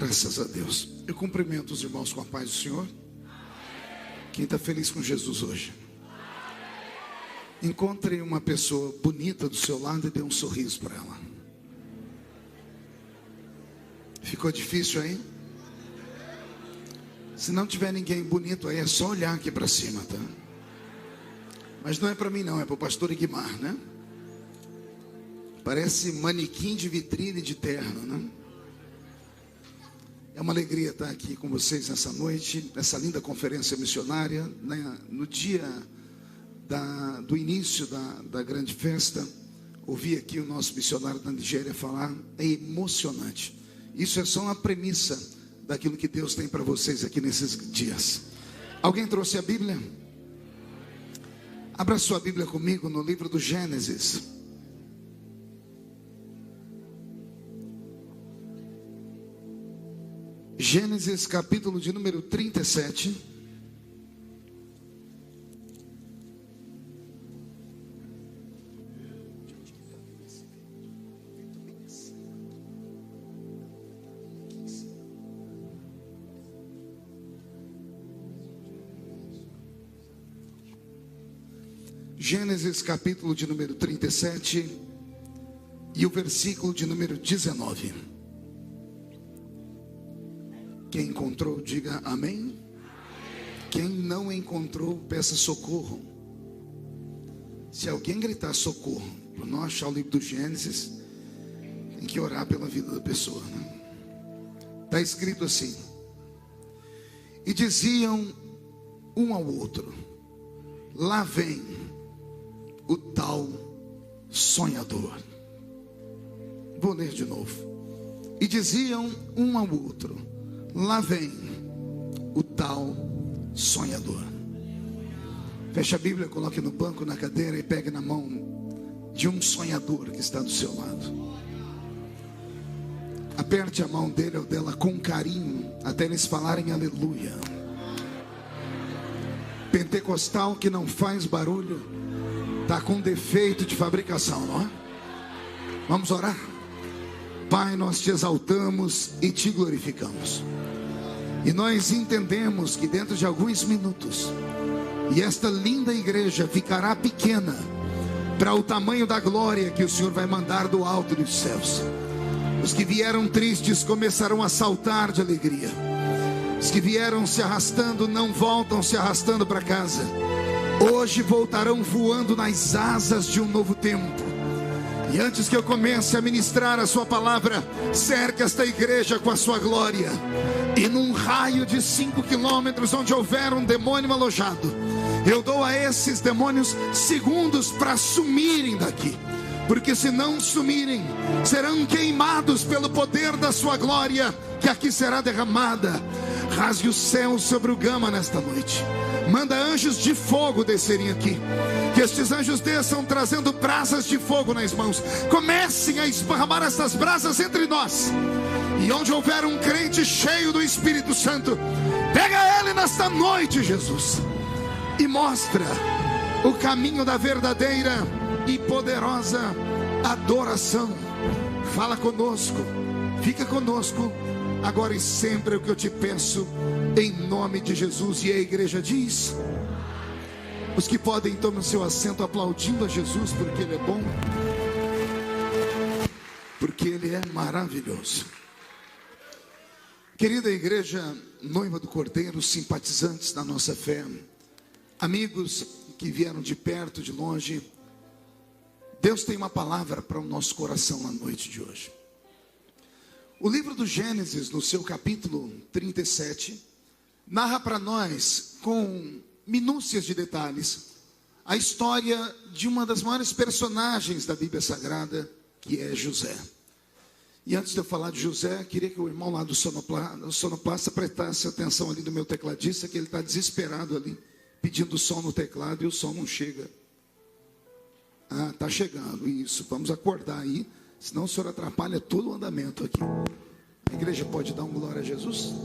Graças a Deus. Eu cumprimento os irmãos com a paz do Senhor. Quem está feliz com Jesus hoje? Encontre uma pessoa bonita do seu lado e dê um sorriso para ela. Ficou difícil aí? Se não tiver ninguém bonito aí, é só olhar aqui para cima, tá? Mas não é para mim não, é para o pastor Igmar, né? Parece manequim de vitrine de terno, né? É uma alegria estar aqui com vocês nessa noite, nessa linda conferência missionária, né? No dia do início da grande festa, ouvi aqui o nosso missionário da Nigéria falar, é emocionante. Isso é só uma premissa daquilo que Deus tem para vocês aqui nesses dias. Alguém trouxe a Bíblia? Abra sua Bíblia comigo no livro do Gênesis. Gênesis capítulo de número 37. Gênesis capítulo de número 37 e o versículo de número 19. Quem encontrou, diga amém. Quem não encontrou, peça socorro. Se alguém gritar socorro, para não achar o livro do Gênesis, tem que orar pela vida da pessoa, né? Está escrito assim: e diziam um ao outro, lá vem o tal sonhador. Vou ler de novo. E diziam um ao outro, lá vem o tal sonhador. Feche a Bíblia, coloque no banco, na cadeira e pegue na mão de um sonhador que está do seu lado. Aperte a mão dele ou dela com carinho, até eles falarem aleluia. Pentecostal que não faz barulho está com defeito de fabricação, não é? Vamos orar? Pai, nós te exaltamos e te glorificamos. E nós entendemos que dentro de alguns minutos, e esta linda igreja ficará pequena para o tamanho da glória que o Senhor vai mandar do alto dos céus. Os que vieram tristes começarão a saltar de alegria. Os que vieram se arrastando não voltam se arrastando para casa. Hoje voltarão voando nas asas de um novo tempo. E antes que eu comece a ministrar a sua palavra, cerque esta igreja com a sua glória. E num raio de 5 quilômetros onde houver um demônio alojado, eu dou a esses demônios segundos para sumirem daqui. Porque se não sumirem, serão queimados pelo poder da sua glória, que aqui será derramada. Rasgue o céu sobre o Gama nesta noite. Manda anjos de fogo descerem aqui. Que estes anjos desçam trazendo brasas de fogo nas mãos. Comecem a esparramar essas brasas entre nós. E onde houver um crente cheio do Espírito Santo, pega ele nesta noite, Jesus, e mostra o caminho da verdadeira e poderosa adoração. Fala conosco, fica conosco, agora e sempre é o que eu te peço, em nome de Jesus. E a igreja diz: os que podem, tomem o seu assento aplaudindo a Jesus, porque Ele é bom, porque Ele é maravilhoso. Querida igreja, noiva do Cordeiro, simpatizantes da nossa fé, amigos que vieram de perto, de longe, Deus tem uma palavra para o nosso coração na noite de hoje. O livro do Gênesis, no seu capítulo 37, narra para nós, com minúcias de detalhes, a história de uma das maiores personagens da Bíblia Sagrada, que é José. E antes de eu falar de José, queria que o irmão lá do sonoplasta prestasse atenção ali do meu tecladista, que ele está desesperado ali, pedindo som no teclado e o som não chega. Ah, está chegando, isso, vamos acordar aí, senão o senhor atrapalha todo o andamento aqui. A igreja pode dar um glória a Jesus?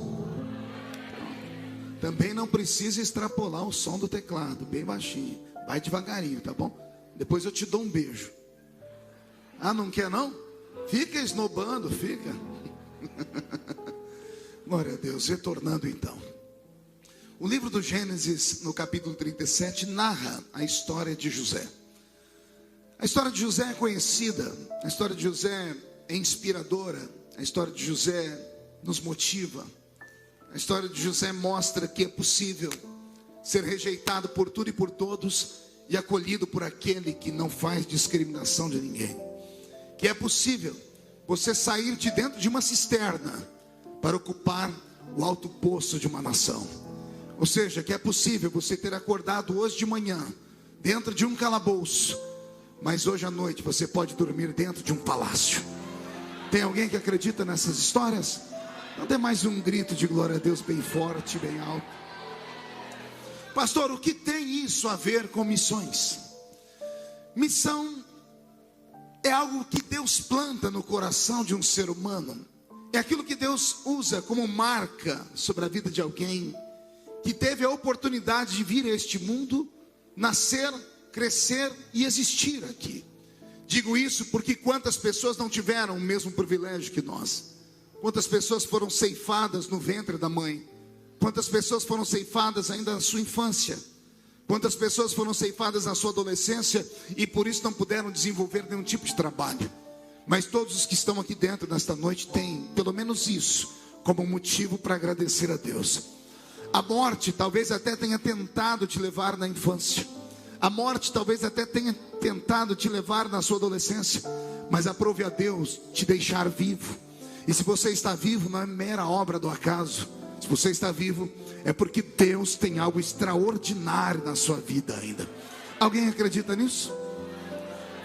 Também não precisa extrapolar o som do teclado, bem baixinho, vai devagarinho, tá bom? Depois eu te dou um beijo. Ah, não quer não? Fica esnobando, fica. Glória a Deus. Retornando então. O livro do Gênesis, no capítulo 37, narra a história de José. A história de José é conhecida, a história de José é inspiradora, a história de José nos motiva. A história de José mostra que é possível ser rejeitado por tudo e por todos e acolhido por aquele que não faz discriminação de ninguém. Que é possível você sair de dentro de uma cisterna para ocupar o alto poço de uma nação. Ou seja, que é possível você ter acordado hoje de manhã dentro de um calabouço, mas hoje à noite você pode dormir dentro de um palácio. Tem alguém que acredita nessas histórias? Então dê mais um grito de glória a Deus bem forte, bem alto. Pastor, o que tem isso a ver com missões? Missão é algo que Deus planta no coração de um ser humano. É aquilo que Deus usa como marca sobre a vida de alguém que teve a oportunidade de vir a este mundo, nascer, crescer e existir aqui. Digo isso porque quantas pessoas não tiveram o mesmo privilégio que nós? Quantas pessoas foram ceifadas no ventre da mãe? Quantas pessoas foram ceifadas ainda na sua infância? Quantas pessoas foram ceifadas na sua adolescência e por isso não puderam desenvolver nenhum tipo de trabalho? Mas todos os que estão aqui dentro nesta noite têm pelo menos isso como motivo para agradecer a Deus. A morte talvez até tenha tentado te levar na infância. A morte talvez até tenha tentado te levar na sua adolescência. Mas aprove a Deus te deixar vivo. E se você está vivo, não é mera obra do acaso. Se você está vivo, é porque Deus tem algo extraordinário na sua vida ainda. Alguém acredita nisso?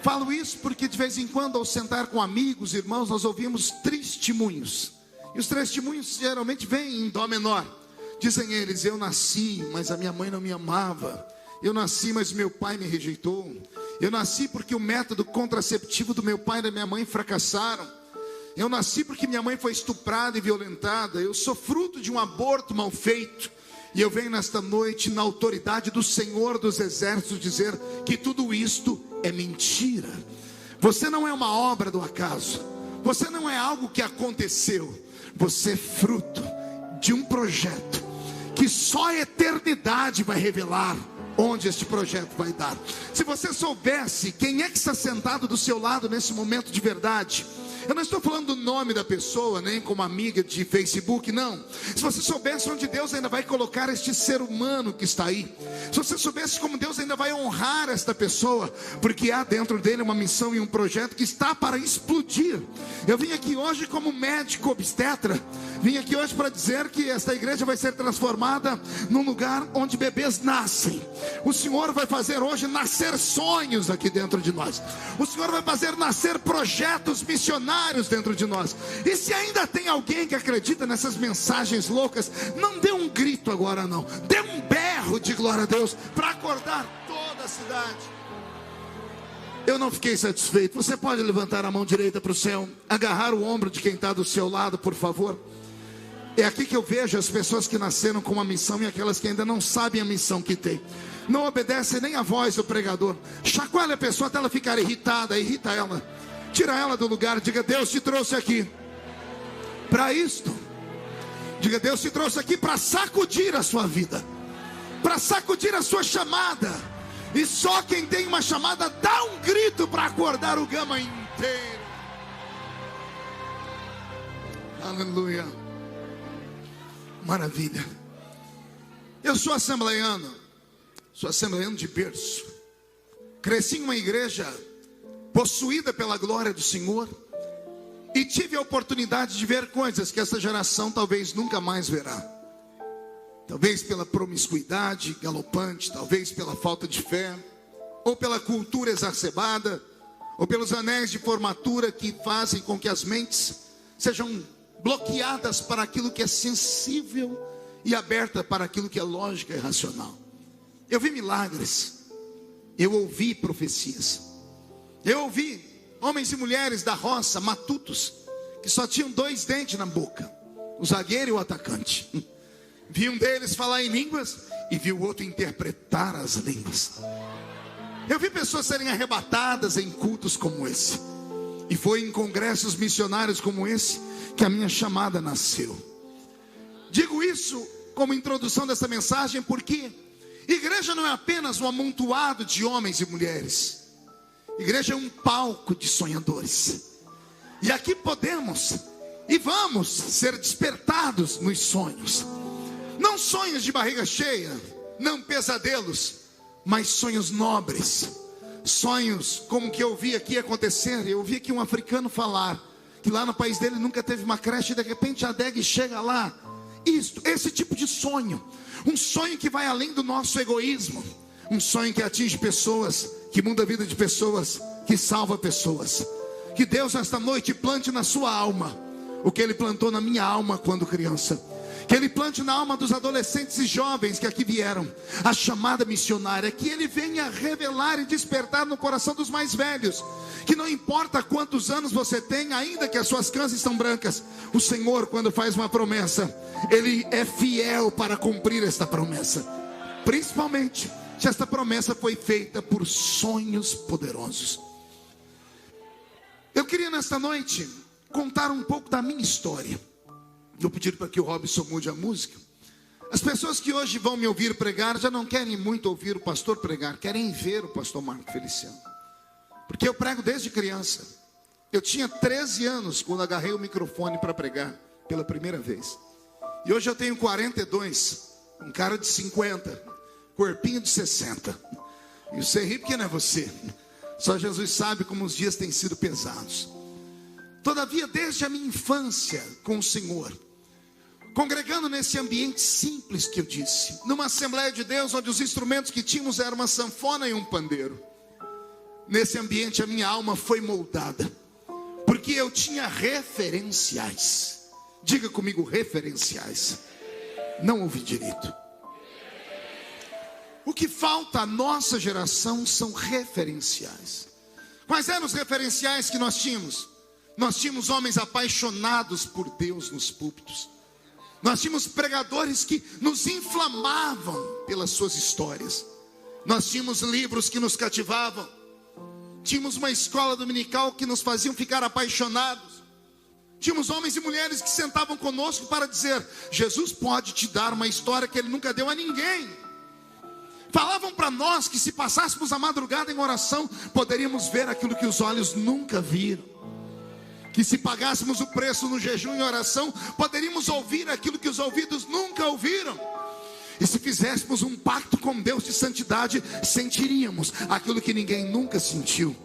Falo isso porque de vez em quando, ao sentar com amigos, irmãos, nós ouvimos testemunhos. E os testemunhos geralmente vêm em dó menor. Dizem eles: eu nasci, mas a minha mãe não me amava. Eu nasci, mas meu pai me rejeitou. Eu nasci porque o método contraceptivo do meu pai e da minha mãe fracassaram. Eu nasci porque minha mãe foi estuprada e violentada. Eu sou fruto de um aborto mal feito. E eu venho nesta noite, na autoridade do Senhor dos Exércitos, dizer que tudo isto é mentira. Você não é uma obra do acaso. Você não é algo que aconteceu. Você é fruto de um projeto que só a eternidade vai revelar onde este projeto vai dar. Se você soubesse quem é que está sentado do seu lado nesse momento de verdade. Eu não estou falando do nome da pessoa, nem como amiga de Facebook, não. Se você soubesse onde Deus ainda vai colocar este ser humano que está aí. Se você soubesse como Deus ainda vai honrar esta pessoa, porque há dentro dele uma missão e um projeto que está para explodir. Eu vim aqui hoje como médico obstetra. Vim aqui hoje para dizer que esta igreja vai ser transformada num lugar onde bebês nascem. O Senhor vai fazer hoje nascer sonhos aqui dentro de nós. O Senhor vai fazer nascer projetos missionários dentro de nós. E se ainda tem alguém que acredita nessas mensagens loucas, não dê um grito agora não. Dê um berro de glória a Deus para acordar toda a cidade. Eu não fiquei satisfeito. Você pode levantar a mão direita para o céu, agarrar o ombro de quem está do seu lado, por favor. É aqui que eu vejo as pessoas que nasceram com uma missão e aquelas que ainda não sabem a missão que tem. Não obedecem nem a voz do pregador. Chacoalha a pessoa até ela ficar irritada. Irrita ela. Tira ela do lugar. Diga: Deus te trouxe aqui para isto. Diga: Deus te trouxe aqui para sacudir a sua vida, para sacudir a sua chamada. E só quem tem uma chamada dá um grito para acordar o gama inteiro. Aleluia. Maravilha. Eu sou assembleiano. Sou assembleiano de berço. Cresci em uma igreja possuída pela glória do Senhor. E tive a oportunidade de ver coisas que essa geração talvez nunca mais verá. Talvez pela promiscuidade galopante, talvez pela falta de fé, ou pela cultura exacerbada, ou pelos anéis de formatura que fazem com que as mentes sejam bloqueadas para aquilo que é sensível e aberta para aquilo que é lógica e racional. Eu vi milagres, eu ouvi profecias, eu ouvi homens e mulheres da roça, matutos, que só tinham 2 dentes na boca, o zagueiro e o atacante. Vi um deles falar em línguas e vi o outro interpretar as línguas. Eu vi pessoas serem arrebatadas em cultos como esse. E foi em congressos missionários como esse que a minha chamada nasceu. Digo isso como introdução dessa mensagem porque igreja não é apenas um amontoado de homens e mulheres. Igreja é um palco de sonhadores. E aqui podemos e vamos ser despertados nos sonhos. Não sonhos de barriga cheia, não pesadelos, mas sonhos nobres. Sonhos como o que eu vi aqui acontecer. Eu vi aqui um africano falar que lá no país dele nunca teve uma creche e de repente a DEG chega lá. Esse tipo de sonho. Um sonho que vai além do nosso egoísmo. Um sonho que atinge pessoas, que muda a vida de pessoas, que salva pessoas. Que Deus esta noite plante na sua alma o que Ele plantou na minha alma quando criança. Que Ele plante na alma dos adolescentes e jovens que aqui vieram a chamada missionária. Que Ele venha revelar e despertar no coração dos mais velhos. Que não importa quantos anos você tem, ainda que as suas cãs estão brancas, o Senhor, quando faz uma promessa, Ele é fiel para cumprir esta promessa. Principalmente se esta promessa foi feita por sonhos poderosos. Eu queria nesta noite contar um pouco da minha história. Eu pedi para que o Robson mude a música. As pessoas que hoje vão me ouvir pregar já não querem muito ouvir o pastor pregar, querem ver o pastor Marco Feliciano. Porque eu prego desde criança. Eu tinha 13 anos quando agarrei o microfone para pregar pela primeira vez. E hoje eu tenho 42, um cara de 50, corpinho de 60. E você ri porque não é você. Só Jesus sabe como os dias têm sido pesados. Todavia, desde a minha infância com o Senhor, congregando nesse ambiente simples que eu disse, numa Assembleia de Deus onde os instrumentos que tínhamos eram uma sanfona e um pandeiro. Nesse ambiente a minha alma foi moldada, porque eu tinha referenciais. Diga comigo, referenciais. Não ouvi direito. O que falta à nossa geração são referenciais. Quais eram os referenciais que nós tínhamos? Nós tínhamos homens apaixonados por Deus nos púlpitos. Nós tínhamos pregadores que nos inflamavam pelas suas histórias. Nós tínhamos livros que nos cativavam. Tínhamos uma escola dominical que nos faziam ficar apaixonados. Tínhamos homens e mulheres que sentavam conosco para dizer: Jesus pode te dar uma história que Ele nunca deu a ninguém. Falavam para nós que se passássemos a madrugada em oração, poderíamos ver aquilo que os olhos nunca viram. Que se pagássemos o preço no jejum e oração, poderíamos ouvir aquilo que os ouvidos nunca ouviram. E se fizéssemos um pacto com Deus de santidade, sentiríamos aquilo que ninguém nunca sentiu.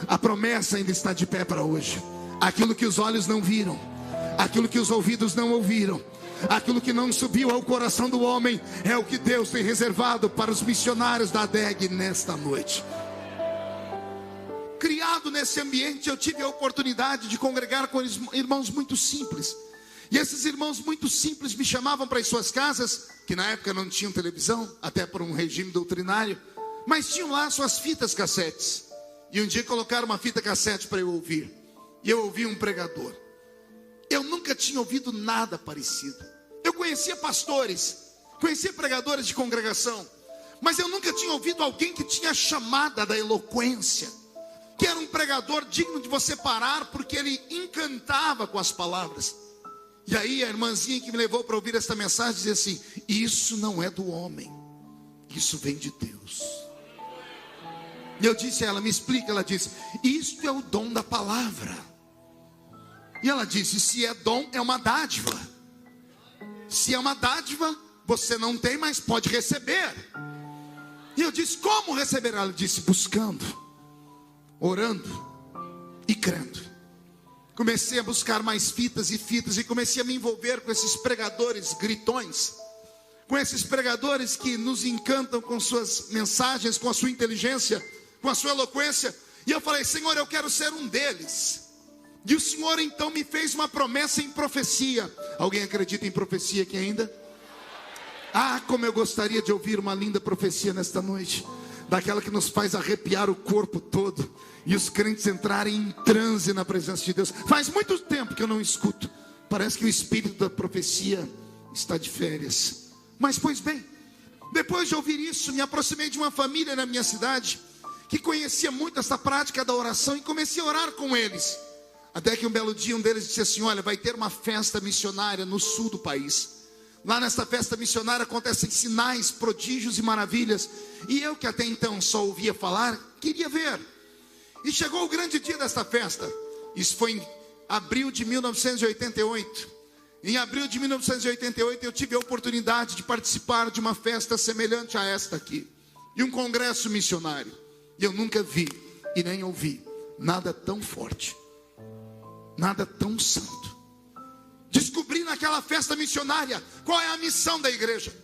A promessa ainda está de pé para hoje. Aquilo que os olhos não viram, aquilo que os ouvidos não ouviram, aquilo que não subiu ao coração do homem, é o que Deus tem reservado para os missionários da ADEG nesta noite. Criado nesse ambiente, eu tive a oportunidade de congregar com irmãos muito simples. E esses irmãos muito simples me chamavam para as suas casas, que na época não tinham televisão, até por um regime doutrinário, mas tinham lá suas fitas cassetes. E um dia colocaram uma fita cassete para eu ouvir. E eu ouvi um pregador. Eu nunca tinha ouvido nada parecido. Eu conhecia pastores, conhecia pregadores de congregação, mas eu nunca tinha ouvido alguém que tinha a chamada da eloquência, que era um pregador digno de você parar, porque ele encantava com as palavras. E aí a irmãzinha que me levou para ouvir esta mensagem dizia assim: isso não é do homem, isso vem de Deus. E eu disse a ela: me explica. Ela disse: isto é o dom da palavra. E ela disse: se é dom, é uma dádiva. Se é uma dádiva, você não tem, mas pode receber. E eu disse: como receber? Ela disse: buscando, orando e crendo. Comecei a buscar mais fitas e fitas, e comecei a me envolver com esses pregadores gritões, com esses pregadores que nos encantam com suas mensagens, com a sua inteligência, com a sua eloquência. E eu falei: Senhor, eu quero ser um deles. E o Senhor então me fez uma promessa em profecia. Alguém acredita em profecia aqui ainda? Ah, como eu gostaria de ouvir uma linda profecia nesta noite, daquela que nos faz arrepiar o corpo todo, e os crentes entrarem em transe na presença de Deus. Faz muito tempo que eu não escuto. Parece que o espírito da profecia está de férias. Mas pois bem, depois de ouvir isso, me aproximei de uma família na minha cidade que conhecia muito essa prática da oração, e comecei a orar com eles. Até que um belo dia um deles disse assim: olha, vai ter uma festa missionária no sul do país. Lá nesta festa missionária acontecem sinais, prodígios e maravilhas. E eu, que até então só ouvia falar, queria ver. E chegou o grande dia desta festa. Isso foi em abril de 1988. Em abril de 1988 eu tive a oportunidade de participar de uma festa semelhante a esta aqui. De um congresso missionário. E eu nunca vi e nem ouvi nada tão forte. Nada tão santo. Descobri naquela festa missionária qual é a missão da igreja.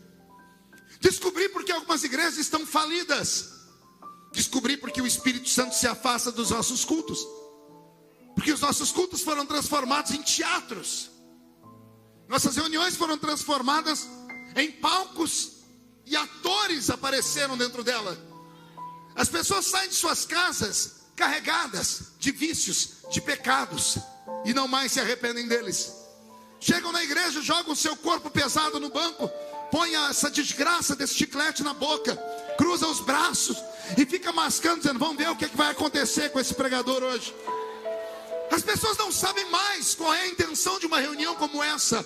Descobri porque algumas igrejas estão falidas. Descobri porque o Espírito Santo se afasta dos nossos cultos. Porque os nossos cultos foram transformados em teatros. Nossas reuniões foram transformadas em palcos e atores apareceram dentro dela. As pessoas saem de suas casas carregadas de vícios, de pecados, e não mais se arrependem deles. Chegam na igreja, jogam o seu corpo pesado no banco, põem essa desgraça desse chiclete na boca, cruzam os braços e fica mascando, dizendo: vamos ver o que vai acontecer com esse pregador hoje. As pessoas não sabem mais qual é a intenção de uma reunião como essa.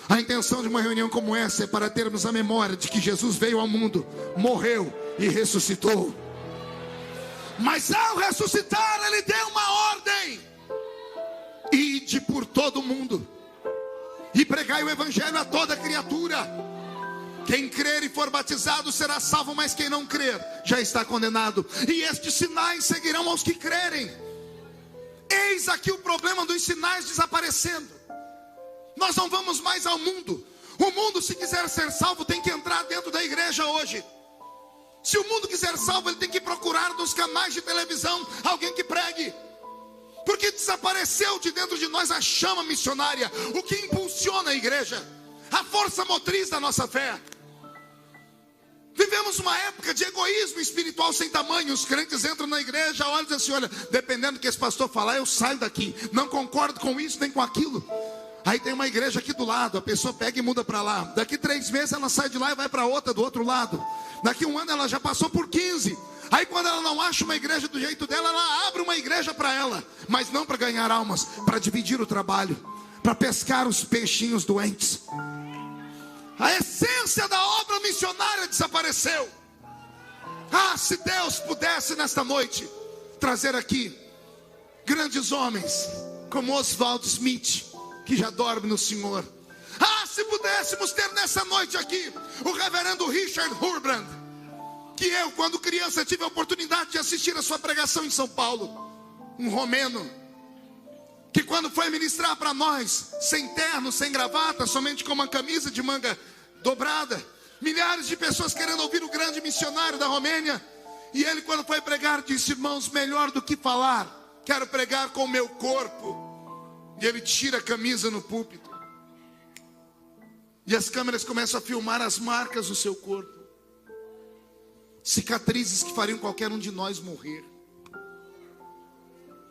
A intenção de uma reunião como essa é para termos a memória de que Jesus veio ao mundo, morreu e ressuscitou. Mas ao ressuscitar, Ele deu uma ordem: ide por todo o mundo e pregai o evangelho a toda criatura. Quem crer e for batizado será salvo, mas quem não crer já está condenado. E estes sinais seguirão aos que crerem. Eis aqui o problema dos sinais desaparecendo. Nós não vamos mais ao mundo. O mundo, se quiser ser salvo, tem que entrar dentro da igreja hoje. Se o mundo quiser salvo, ele tem que procurar nos canais de televisão alguém que pregue. Porque desapareceu de dentro de nós a chama missionária, o que impulsiona a igreja, a força motriz da nossa fé. Vivemos uma época de egoísmo espiritual sem tamanho. Os crentes entram na igreja, olham e dizem assim: olha, dependendo do que esse pastor falar, eu saio daqui, não concordo com isso nem com aquilo. Aí tem uma igreja aqui do lado, a pessoa pega e muda para lá. Daqui 3 meses ela sai de lá e vai para outra do outro lado. Daqui 1 ano ela já passou por 15. Aí quando ela não acha uma igreja do jeito dela, ela abre uma igreja para ela. Mas não para ganhar almas, para dividir o trabalho, para pescar os peixinhos doentes. A essência da obra missionária desapareceu. Ah, se Deus pudesse nesta noite trazer aqui grandes homens como Oswald Smith, que já dorme no Senhor. Ah, se pudéssemos ter nessa noite aqui o reverendo Richard Hurbrand, que eu, quando criança, tive a oportunidade de assistir a sua pregação em São Paulo. Um romeno, que quando foi ministrar para nós, sem terno, sem gravata, somente com uma camisa de manga dobrada, milhares de pessoas querendo ouvir o grande missionário da Romênia. E ele, quando foi pregar, disse: irmãos, melhor do que falar, quero pregar com o meu corpo. E ele tira a camisa no púlpito, e as câmeras começam a filmar as marcas do seu corpo, cicatrizes que fariam qualquer um de nós morrer.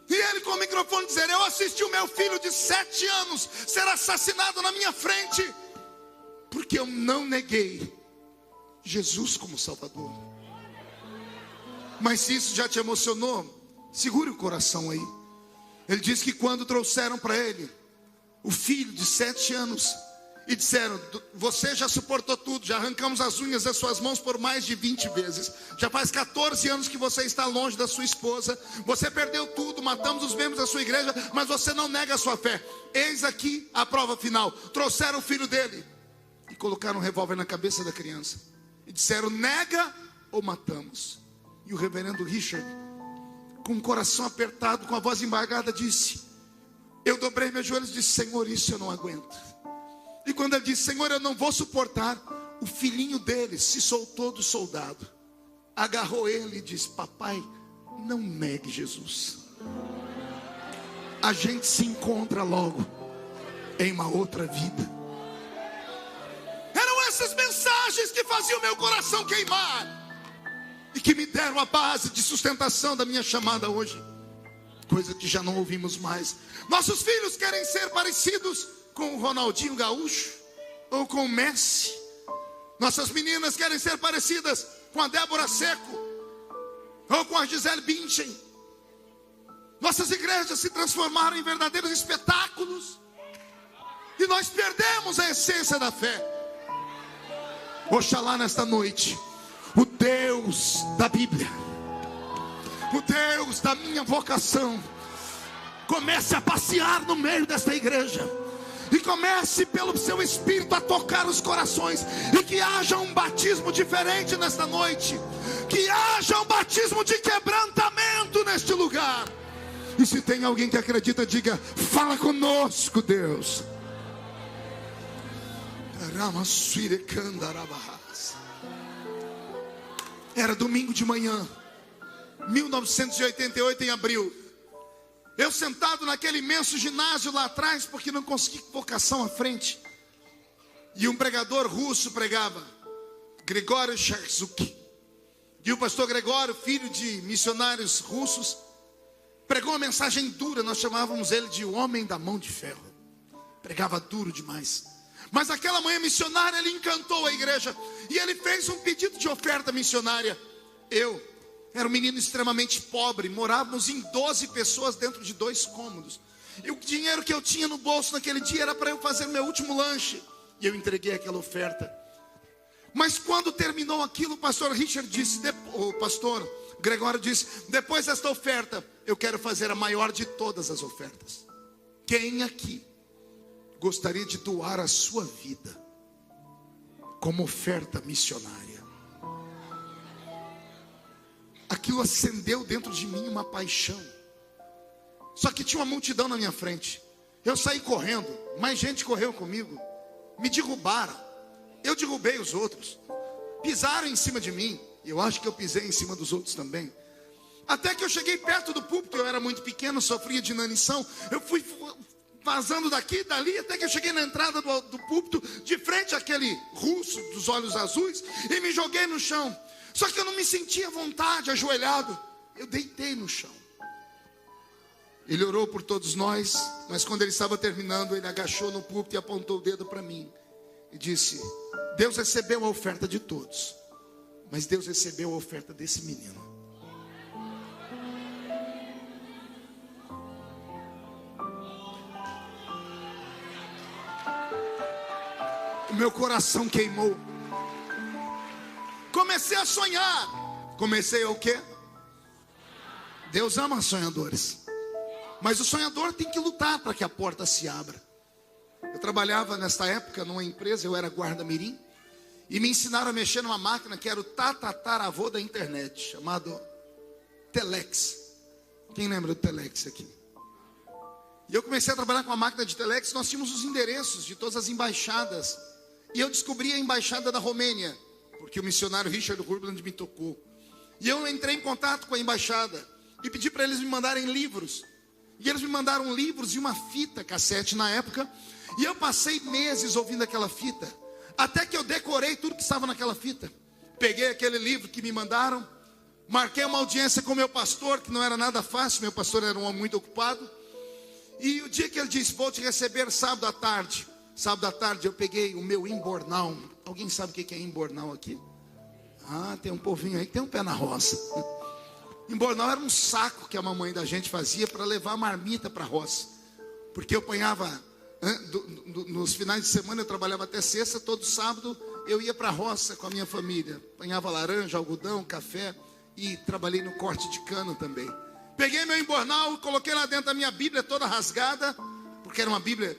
E ele com o microfone dizer: eu assisti o meu filho de 7 anos ser assassinado na minha frente, porque eu não neguei Jesus como Salvador. Mas se isso já te emocionou, segure o coração aí. Ele diz que quando trouxeram para ele o filho de 7 anos e disseram: você já suportou tudo, já arrancamos as unhas das suas mãos por mais de 20 vezes, já faz 14 anos que você está longe da sua esposa, você perdeu tudo, matamos os membros da sua igreja, mas você não nega a sua fé. Eis aqui a prova final. Trouxeram o filho dele e colocaram um revólver na cabeça da criança e disseram: nega ou matamos. E o reverendo Richard, com o coração apertado, com a voz embargada, disse: eu dobrei meus joelhos e disse: Senhor, isso eu não aguento. E quando ele disse: Senhor, eu não vou suportar, o filhinho dele se soltou do soldado, agarrou ele e disse: papai, não negue Jesus. A gente se encontra logo em uma outra vida. Eram essas mensagens que faziam meu coração queimar e que me deram a base de sustentação da minha chamada hoje. Coisa que já não ouvimos mais. Nossos filhos querem ser parecidos com o Ronaldinho Gaúcho ou com o Messi. Nossas meninas querem ser parecidas com a Débora Seco ou com a Gisele Bündchen. Nossas igrejas se transformaram em verdadeiros espetáculos e nós perdemos a essência da fé. Oxalá nesta noite, o Deus da Bíblia, o Deus da minha vocação, comece a passear no meio desta igreja. E comece pelo seu Espírito a tocar os corações. E que haja um batismo diferente nesta noite. Que haja um batismo de quebrantamento neste lugar. E se tem alguém que acredita, diga: fala conosco, Deus. Era domingo de manhã, 1988, em abril. Eu sentado naquele imenso ginásio lá atrás, porque não consegui vocação à frente. E um pregador russo pregava, Gregório Cherdzuk. E o pastor Gregório, filho de missionários russos, pregou uma mensagem dura. Nós chamávamos ele de homem da mão de ferro. Pregava duro demais. Mas aquela manhã missionária, ele encantou a igreja. E ele fez um pedido de oferta missionária. Eu era um menino extremamente pobre. Morávamos em 12 pessoas dentro de 2 cômodos. E o dinheiro que eu tinha no bolso naquele dia era para eu fazer o meu último lanche. E eu entreguei aquela oferta. Mas quando terminou aquilo, o pastor Richard disse, o pastor Gregório disse: depois desta oferta, eu quero fazer a maior de todas as ofertas. Quem aqui gostaria de doar a sua vida como oferta missionária? Aquilo acendeu dentro de mim uma paixão. Só que tinha uma multidão na minha frente. Eu saí correndo, mais gente correu comigo. Me derrubaram, eu derrubei os outros. Pisaram em cima de mim. Eu acho que eu pisei em cima dos outros também. Até que eu cheguei perto do púlpito. Eu era muito pequeno, sofria de inanição. Eu fui vazando daqui e dali, até que eu cheguei na entrada do púlpito, de frente àquele russo dos olhos azuis, e me joguei no chão. Só que eu não me sentia à vontade, ajoelhado. Eu deitei no chão. Ele orou por todos nós, mas quando ele estava terminando, ele agachou no púlpito e apontou o dedo para mim e disse: Deus recebeu a oferta de todos, mas Deus recebeu a oferta desse menino. O meu coração queimou. Comecei a sonhar. Comecei a o quê? Deus ama sonhadores. Mas o sonhador tem que lutar para que a porta se abra. Eu trabalhava nesta época numa empresa, eu era guarda-mirim. E me ensinaram a mexer numa máquina que era o tataravô da internet, chamado Telex. Quem lembra do Telex aqui? E eu comecei a trabalhar com a máquina de Telex. Nós tínhamos os endereços de todas as embaixadas. E eu descobri a embaixada da Romênia, porque o missionário Richard Hurland me tocou. E eu entrei em contato com a embaixada e pedi para eles me mandarem livros. E eles me mandaram livros e uma fita cassete na época. E eu passei meses ouvindo aquela fita, até que eu decorei tudo que estava naquela fita. Peguei aquele livro que me mandaram, marquei uma audiência com o meu pastor, que não era nada fácil. Meu pastor era um homem muito ocupado. E o dia que ele disse: vou te receber sábado à tarde. Sábado à tarde eu peguei o meu imbornal. Alguém sabe o que é imbornal aqui? Ah, tem um povinho aí que tem um pé na roça. Imbornal era um saco que a mamãe da gente fazia para levar a marmita para a roça. Porque eu apanhava, nos finais de semana eu trabalhava até sexta, todo sábado eu ia para a roça com a minha família. Apanhava laranja, algodão, café e trabalhei no corte de cana também. Peguei meu imbornal, coloquei lá dentro da minha Bíblia toda rasgada, porque era uma Bíblia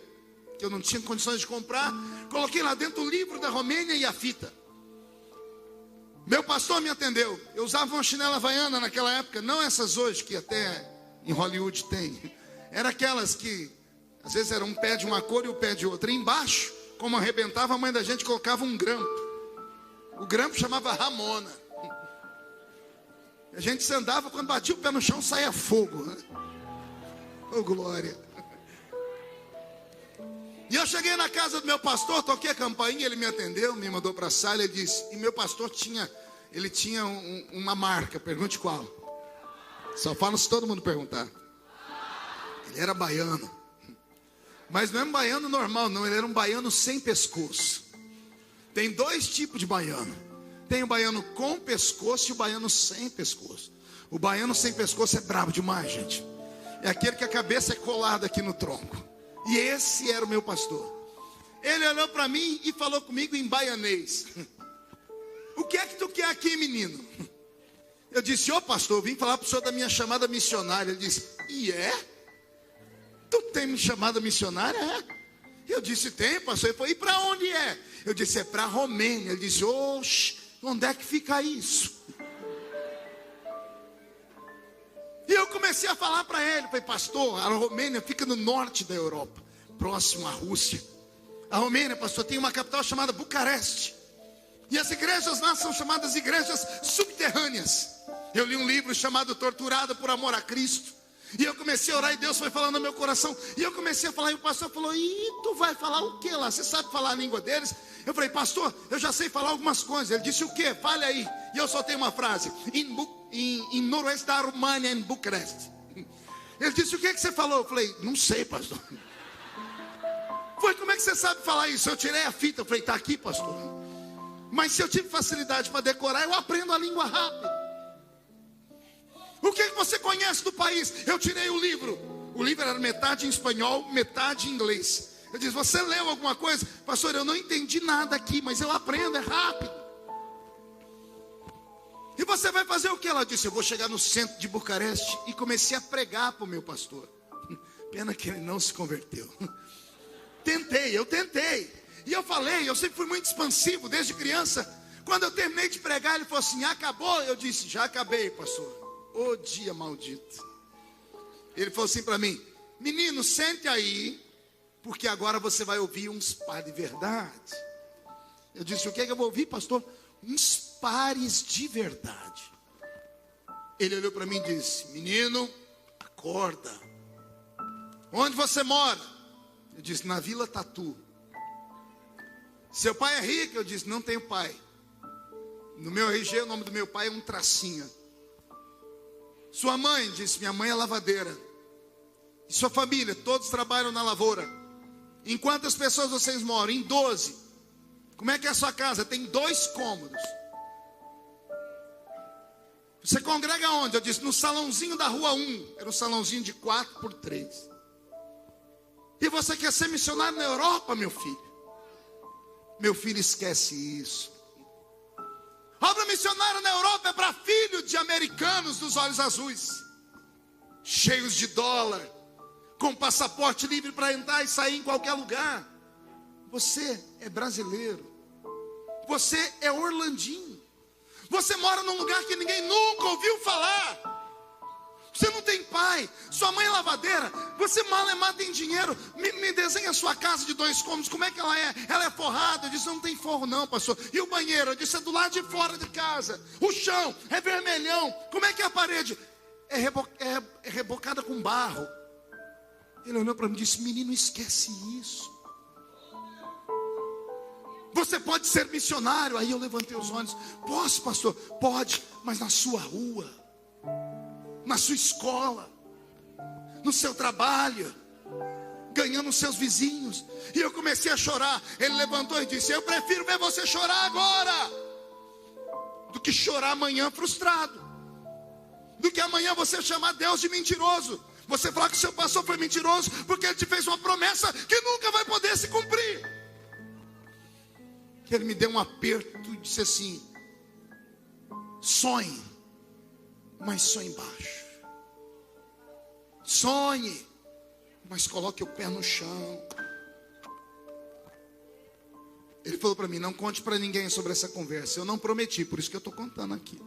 que eu não tinha condições de comprar. Coloquei lá dentro o livro da Romênia e a fita. Meu pastor me atendeu. Eu usava uma chinela havaiana naquela época, não essas hoje que até em Hollywood tem. Era aquelas que às vezes era um pé de uma cor e o pé de outra. E embaixo, como arrebentava, a mãe da gente colocava um grampo. O grampo chamava Ramona. A gente se andava, quando batia o pé no chão saía fogo, né? Oh, glória. E eu cheguei na casa do meu pastor, toquei a campainha, ele me atendeu, me mandou para a sala. Ele disse, e meu pastor tinha uma marca, pergunte qual. Só falo se todo mundo perguntar. Ele era baiano. Mas não é um baiano normal não, ele era um baiano sem pescoço. Tem 2 tipos de baiano. Tem o baiano com pescoço e o baiano sem pescoço. O baiano sem pescoço é brabo demais, gente. É aquele que a cabeça é colada aqui no tronco. E esse era o meu pastor. Ele olhou para mim e falou comigo em baianês. o que é que tu quer aqui, menino? Eu disse, ô pastor, eu vim falar para o senhor da minha chamada missionária. Ele disse, e é? Tu tem chamada missionária? É? Eu disse, tem, pastor. Ele falou, e para onde é? Eu disse, é para a Romênia. Ele disse, oxe, onde é que fica isso? E eu comecei a falar para ele, falei, pastor, a Romênia fica no norte da Europa, próximo à Rússia. A Romênia, pastor, tem uma capital chamada Bucareste. E as igrejas lá são chamadas igrejas subterrâneas. Eu li um livro chamado Torturado por Amor a Cristo. E eu comecei a orar e Deus foi falando no meu coração. E eu comecei a falar e o pastor falou, tu vai falar o que lá? Você sabe falar a língua deles? Eu falei, pastor, eu já sei falar algumas coisas. Ele disse, o que? Fale aí. E eu só tenho uma frase. Em noroeste da România, em Bucareste. Ele disse, o que você falou? Eu falei, não sei, pastor. Foi, como é que você sabe falar isso? Eu tirei a fita, eu falei, está aqui, pastor. Mas se eu tive facilidade para decorar, eu aprendo a língua rápido. O que você conhece do país? Eu tirei o livro. O livro era metade em espanhol, metade em inglês. Eu disse, você leu alguma coisa? Pastor, eu não entendi nada aqui, mas eu aprendo, é rápido. E você vai fazer o que? Ela disse, eu vou chegar no centro de Bucareste. E comecei a pregar para o meu pastor. Pena que ele não se converteu. Eu tentei. E eu falei, eu sempre fui muito expansivo desde criança. Quando eu terminei de pregar, ele falou assim, acabou? Eu disse, já acabei, pastor. Ô dia maldito. Ele falou assim para mim, menino, sente aí, porque agora você vai ouvir uns pares de verdade. Eu disse, o que é que eu vou ouvir, pastor? Uns pares de verdade. Ele olhou para mim e disse, menino, acorda. Onde você mora? Eu disse, na Vila Tatu. Seu pai é rico? Eu disse, não tenho pai. No meu RG, o nome do meu pai é um tracinho. Sua mãe? Disse, minha mãe é lavadeira. E sua família? Todos trabalham na lavoura. Em quantas pessoas vocês moram? Em 12. Como é que é a sua casa? Tem 2 cômodos. Você congrega onde? Eu disse, no salãozinho da rua 1. Era um salãozinho de 4x3. E você quer ser missionário na Europa, meu filho? Meu filho, esquece isso. Obra missionária na Europa é para filho de americanos dos olhos azuis, cheios de dólar, com passaporte livre para entrar e sair em qualquer lugar. Você é brasileiro. Você é orlandinho. Você mora num lugar que ninguém nunca ouviu falar. Você não tem pai, sua mãe é lavadeira, você malemar tem dinheiro. Me desenha a sua casa de 2 cômodos, como é que ela é? Ela é forrada? Eu disse, não tem forro não, pastor. E o banheiro? Eu disse, é do lado de fora de casa. O chão é vermelhão. Como é que é a parede? É rebocada com barro. Ele olhou para mim e disse, menino, esquece isso. Você pode ser missionário. Aí eu levantei os olhos. Posso, pastor? Pode, mas na sua rua, na sua escola, no seu trabalho, ganhando os seus vizinhos. E eu comecei a chorar. Ele levantou e disse, eu prefiro ver você chorar agora do que chorar amanhã frustrado, do que amanhã você chamar Deus de mentiroso, você falar que o seu pastor foi mentiroso porque ele te fez uma promessa que nunca vai poder se cumprir. Ele me deu um aperto e disse assim, sonhe, mas sonhe baixo. Sonhe, mas coloque o pé no chão. Ele falou para mim, não conte para ninguém sobre essa conversa. Eu não prometi, por isso que eu estou contando aqui.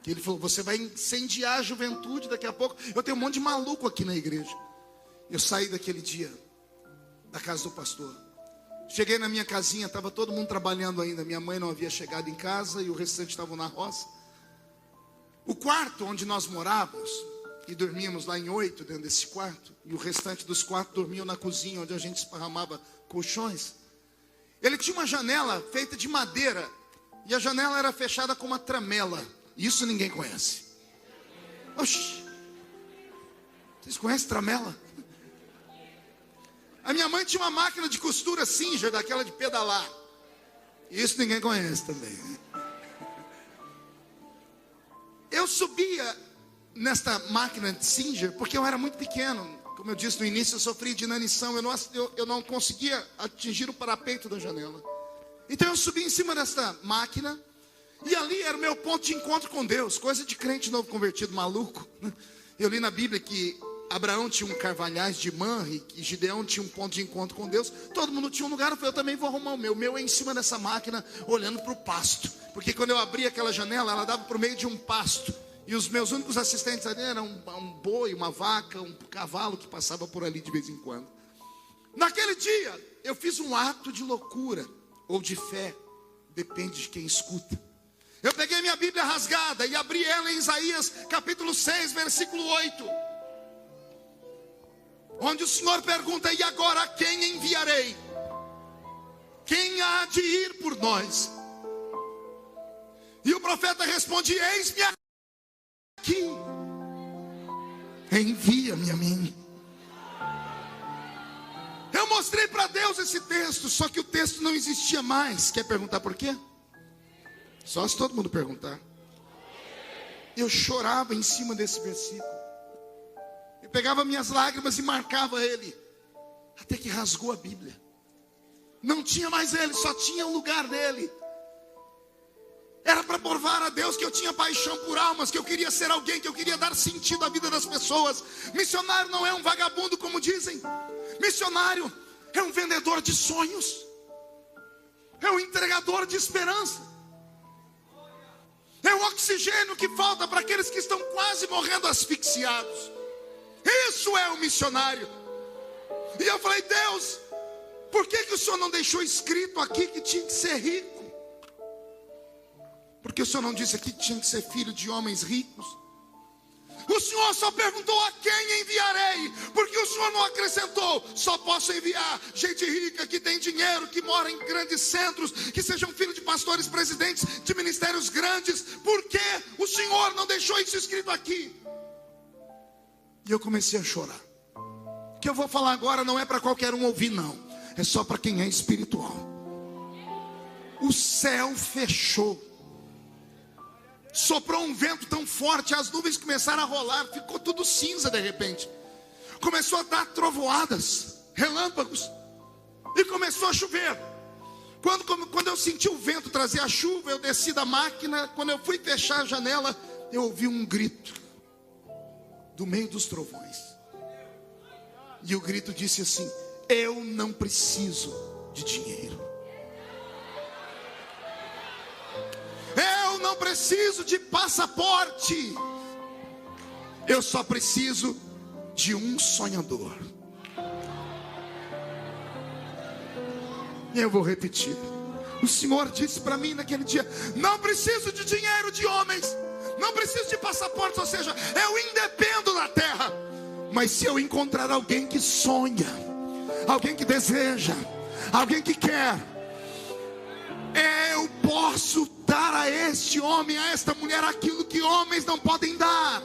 Ele falou, você vai incendiar a juventude daqui a pouco. Eu tenho um monte de maluco aqui na igreja. Eu saí daquele dia da casa do pastor. Cheguei na minha casinha, estava todo mundo trabalhando ainda. Minha mãe não havia chegado em casa e o restante estavam na roça. O quarto onde nós morávamos, e dormíamos lá em 8 dentro desse quarto, e o restante dos quartos dormiam na cozinha, onde a gente esparramava colchões. Ele tinha uma janela feita de madeira, e a janela era fechada com uma tramela. Isso ninguém conhece. Oxi, vocês conhecem tramela? A minha mãe tinha uma máquina de costura Singer, daquela de pedalar. Isso ninguém conhece também. Eu subia nesta máquina de Singer porque eu era muito pequeno. Como eu disse no início, eu sofri de inanição. Eu não conseguia atingir o parapeito da janela. Então eu subi em cima dessa máquina, e ali era o meu ponto de encontro com Deus. Coisa de crente novo convertido maluco. Eu li na Bíblia que Abraão tinha um carvalhais de Manre, que Gideão tinha um ponto de encontro com Deus. Todo mundo tinha um lugar, eu falei, eu também vou arrumar o meu. O meu é em cima dessa máquina, olhando para o pasto. Porque quando eu abri aquela janela, ela dava para o meio de um pasto. E os meus únicos assistentes ali eram um boi, uma vaca, um cavalo que passava por ali de vez em quando. Naquele dia, eu fiz um ato de loucura, ou de fé, depende de quem escuta. Eu peguei minha Bíblia rasgada e abri ela em Isaías capítulo 6, versículo 8. Onde o Senhor pergunta, e agora a quem enviarei? Quem há de ir por nós? E o profeta responde, eis-me aqui, envia-me a mim. Eu mostrei para Deus esse texto, só que o texto não existia mais. Quer perguntar por quê? Só se todo mundo perguntar. Eu chorava em cima desse versículo. Eu pegava minhas lágrimas e marcava ele, até que rasgou a Bíblia. Não tinha mais ele, só tinha o lugar dele. Era para provar a Deus que eu tinha paixão por almas, que eu queria ser alguém, que eu queria dar sentido à vida das pessoas. Missionário não é um vagabundo como dizem. Missionário é um vendedor de sonhos, é um entregador de esperança, é o oxigênio que falta para aqueles que estão quase morrendo asfixiados. Isso é o missionário. E eu falei, Deus, por que o Senhor não deixou escrito aqui que tinha que ser rico? Porque o Senhor não disse aqui que tinha que ser filho de homens ricos? O Senhor só perguntou a quem enviarei, porque o Senhor não acrescentou, só posso enviar gente rica, que tem dinheiro, que mora em grandes centros, que sejam filhos de pastores, presidentes de ministérios grandes. Por que o Senhor não deixou isso escrito aqui? E eu comecei a chorar. O que eu vou falar agora não é para qualquer um ouvir, não. É só para quem é espiritual. O céu fechou. Soprou um vento tão forte, as nuvens começaram a rolar, ficou tudo cinza de repente. Começou a dar trovoadas, relâmpagos, e começou a chover. Quando eu senti o vento trazer a chuva, eu desci da máquina. Quando eu fui fechar a janela, eu ouvi um grito do meio dos trovões. E o grito disse assim: eu não preciso de dinheiro. Eu não preciso de passaporte. Eu só preciso de um sonhador. E eu vou repetir. O Senhor disse para mim naquele dia: não preciso de dinheiro de homens, não preciso de passaporte. Ou seja, eu independo da terra. Mas se eu encontrar alguém que sonha, alguém que deseja, alguém que quer, eu posso dar a este homem, a esta mulher, aquilo que homens não podem dar.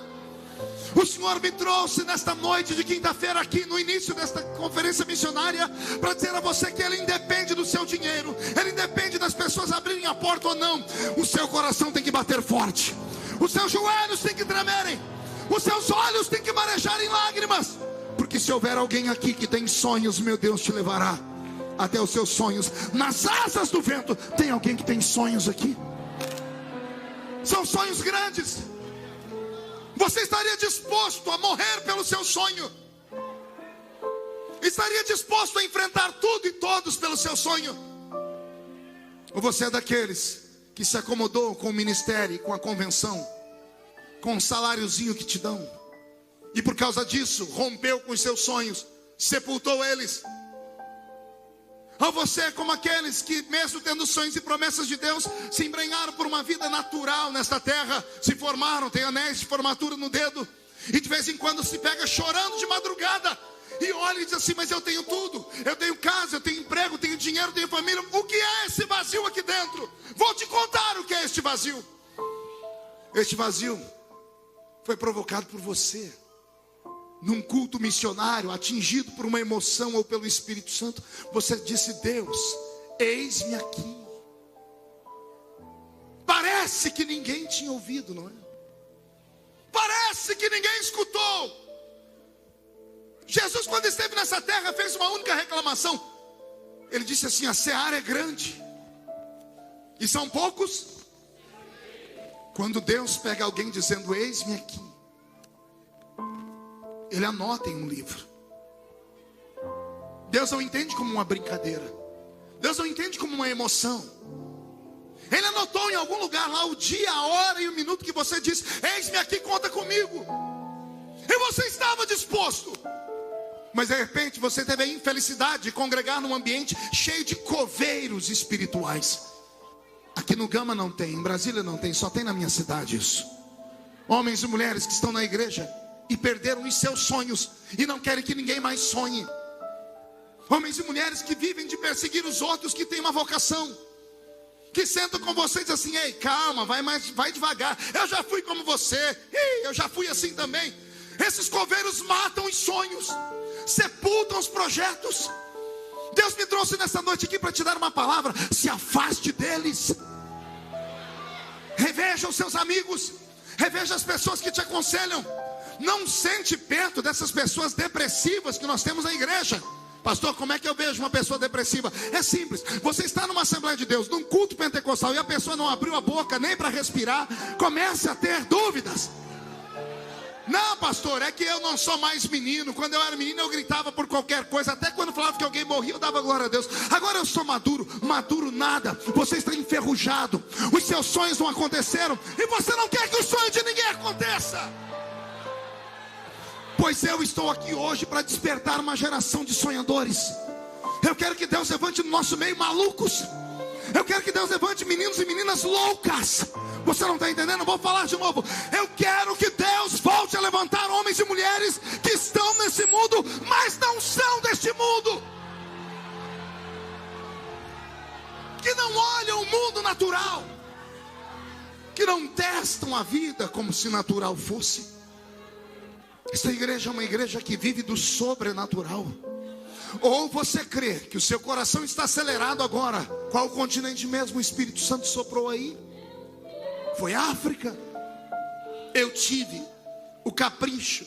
O Senhor me trouxe nesta noite de quinta-feira aqui no início desta conferência missionária para dizer a você que Ele independe do seu dinheiro, Ele independe das pessoas abrirem a porta ou não. O seu coração tem que bater forte, os seus joelhos têm que tremerem, os seus olhos têm que marejar em lágrimas, porque se houver alguém aqui que tem sonhos, meu Deus te levará até os seus sonhos, nas asas do vento. Tem alguém que tem sonhos aqui? São sonhos grandes. Você estaria disposto a morrer pelo seu sonho? Estaria disposto a enfrentar tudo e todos pelo seu sonho? Ou você é daqueles que se acomodou com o ministério, com a convenção, com o saláriozinho que te dão, e por causa disso rompeu com os seus sonhos, sepultou eles? Ou você é como aqueles que, mesmo tendo sonhos e promessas de Deus, se embrenharam por uma vida natural nesta terra, se formaram, têm anéis de formatura no dedo, e de vez em quando se pega chorando de madrugada, e olha e diz assim: mas eu tenho tudo, eu tenho casa, eu tenho emprego, eu tenho dinheiro, eu tenho família. O que é esse vazio aqui dentro? Vou te contar o que é este vazio. Este vazio foi provocado por você. Num culto missionário, atingido por uma emoção ou pelo Espírito Santo, você disse: Deus, eis-me aqui. Parece que ninguém tinha ouvido, não é? Parece que ninguém escutou. Jesus, quando esteve nessa terra, fez uma única reclamação. Ele disse assim: a seara é grande, E são poucos? Quando Deus pega alguém dizendo, eis-me aqui, Ele anota em um livro. Deus não entende como uma brincadeira. Deus não entende como uma emoção. Ele anotou em algum lugar lá o dia, a hora e o minuto que você disse, eis-me aqui, conta comigo. E você estava disposto. Mas de repente você teve a infelicidade de congregar num ambiente cheio de coveiros espirituais. Aqui no Gama não tem, em Brasília não tem, só tem na minha cidade isso. Homens e mulheres que estão na igreja e perderam os seus sonhos e não querem que ninguém mais sonhe. Homens e mulheres que vivem de perseguir os outros que têm uma vocação. Que sentam com você e dizem assim, ei, calma, vai devagar. Eu já fui como você, eu já fui assim também. Esses coveiros matam os sonhos, sepultam os projetos. Deus me trouxe nessa noite aqui para te dar uma palavra. Se afaste deles. Reveja os seus amigos. Reveja as pessoas que te aconselham. Não sente perto dessas pessoas depressivas que nós temos na igreja. Pastor, como é que eu vejo uma pessoa depressiva? É simples, você está numa Assembleia de Deus, num culto pentecostal, e a pessoa não abriu a boca nem para respirar, comece a ter dúvidas. Não, pastor, é que eu não sou mais menino. Quando eu era menino eu gritava por qualquer coisa. Até quando falava que alguém morria eu dava glória a Deus. Agora eu sou maduro. Maduro nada. Você está enferrujado. Os seus sonhos não aconteceram. E você não quer que o sonho de ninguém aconteça. Pois eu estou aqui hoje para despertar uma geração de sonhadores. Eu quero que Deus levante no nosso meio malucos. Eu quero que Deus levante meninos e meninas loucas. Você não está entendendo? Eu vou falar de novo. Eu quero que Deus volte a levantar homens e mulheres que estão nesse mundo, mas não são deste mundo. Que não olham o mundo natural. Que não testam a vida como se natural fosse. Esta igreja é uma igreja que vive do sobrenatural. Ou você crê que o seu coração está acelerado agora. Qual continente mesmo o Espírito Santo soprou aí? Foi África. Eu tive o capricho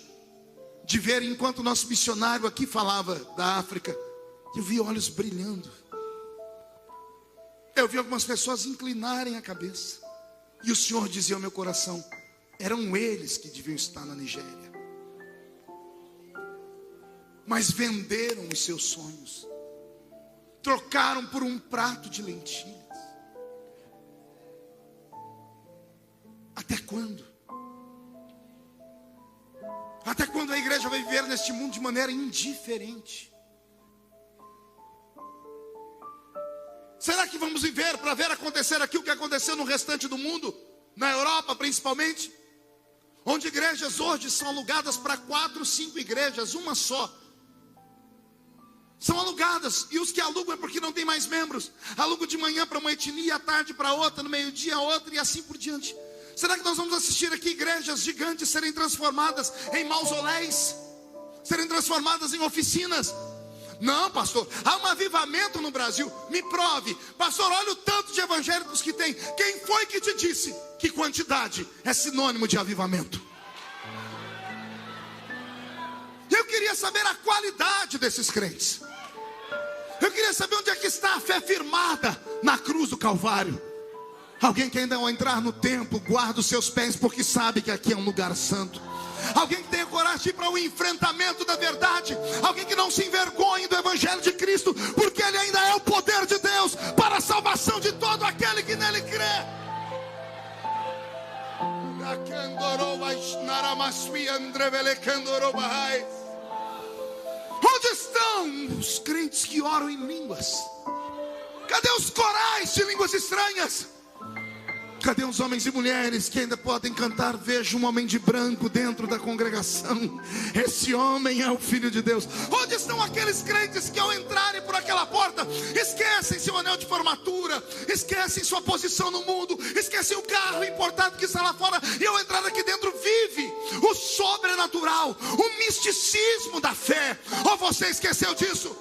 de ver, enquanto o nosso missionário aqui falava da África, eu vi olhos brilhando. Eu vi algumas pessoas inclinarem a cabeça. E o Senhor dizia ao meu coração, eram eles que deviam estar na Nigéria. Mas venderam os seus sonhos. Trocaram por um prato de lentilhas. Até quando? Até quando a igreja vai viver neste mundo de maneira indiferente? Será que vamos viver para ver acontecer aqui o que aconteceu no restante do mundo? Na Europa principalmente? Onde igrejas hoje são alugadas para 4, 5 igrejas, uma só. São alugadas, e os que alugam é porque não tem mais membros. Alugam de manhã para uma etnia, à tarde para outra, no meio-dia outra e assim por diante. Será que nós vamos assistir aqui igrejas gigantes serem transformadas em mausoléus? Serem transformadas em oficinas? Não, pastor, há um avivamento no Brasil. Me prove. Pastor, olha o tanto de evangélicos que tem. Quem foi que te disse que quantidade é sinônimo de avivamento? Eu queria saber a qualidade desses crentes. Eu queria saber onde é que está a fé firmada na cruz do Calvário. Alguém que ainda ao entrar no templo guarda os seus pés porque sabe que aqui é um lugar santo. Alguém que tenha coragem de ir para o enfrentamento da verdade. Alguém que não se envergonhe do Evangelho de Cristo, porque ele ainda é o poder de Deus para a salvação de todo aquele que nele crê. Onde estão os crentes que oram em línguas? Cadê os corais de línguas estranhas? Cadê os homens e mulheres que ainda podem cantar? Vejo um homem de branco dentro da congregação. Esse homem é o Filho de Deus. Onde estão aqueles crentes que ao entrarem por aquela porta esquecem seu anel de formatura, esquecem sua posição no mundo, esquecem o carro importado que está lá fora, e ao entrar aqui dentro vive o sobrenatural, o misticismo da fé? Ou você esqueceu disso?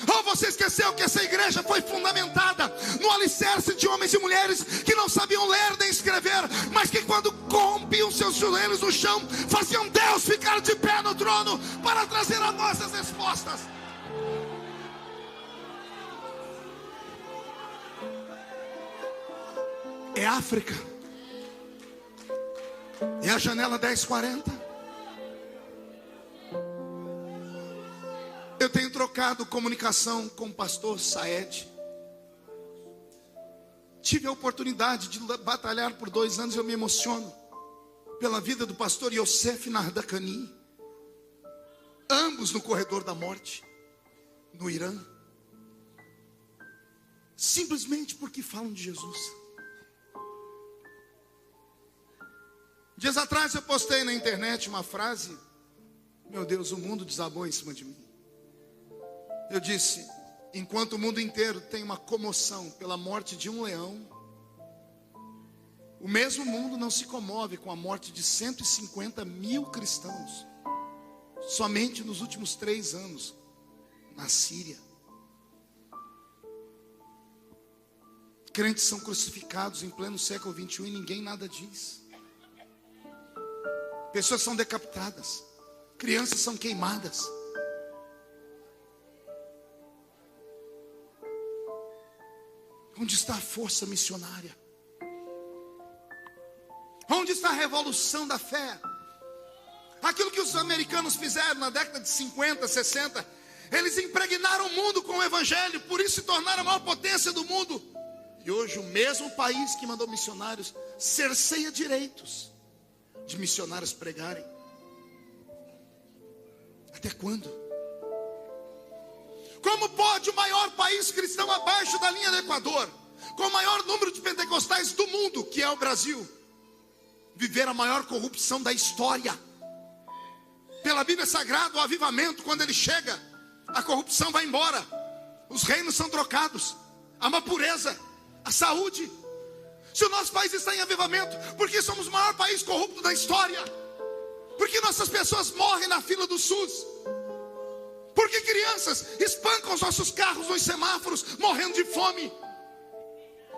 Ou você esqueceu que essa igreja foi fundamentada no alicerce de homens e mulheres que não sabiam ler nem escrever, mas que quando corrompiam seus joelhos no chão, faziam Deus ficar de pé no trono para trazer a nós as respostas? África. É a janela 1040. Eu tenho trocado comunicação com o pastor Saed. Tive a oportunidade de batalhar por 2 anos. Eu me emociono pela vida do pastor Yosef Nardakani, ambos no corredor da morte, no Irã, simplesmente porque falam de Jesus. Dias atrás eu postei na internet uma frase: meu Deus, o mundo desabou em cima de mim. Eu disse: enquanto o mundo inteiro tem uma comoção pela morte de um leão, o mesmo mundo não se comove com a morte de 150 mil cristãos, somente nos últimos 3 anos, na Síria. Crentes são crucificados em pleno século 21 e ninguém nada diz. Pessoas são decapitadas, crianças são queimadas. Onde está a força missionária? Onde está a revolução da fé? Aquilo que os americanos fizeram na década de 50, 60, eles impregnaram o mundo com o evangelho, por isso se tornaram a maior potência do mundo. E hoje o mesmo país que mandou missionários cerceia direitos de missionários pregarem. Até quando? Como pode o maior país cristão abaixo da linha do Equador, com o maior número de pentecostais do mundo, que é o Brasil, viver a maior corrupção da história? Pela Bíblia Sagrada, o avivamento, quando ele chega, a corrupção vai embora, os reinos são trocados, há uma pureza, a saúde. Se o nosso país está em avivamento, porque somos o maior país corrupto da história, porque nossas pessoas morrem na fila do SUS, porque crianças espancam os nossos carros nos semáforos, morrendo de fome,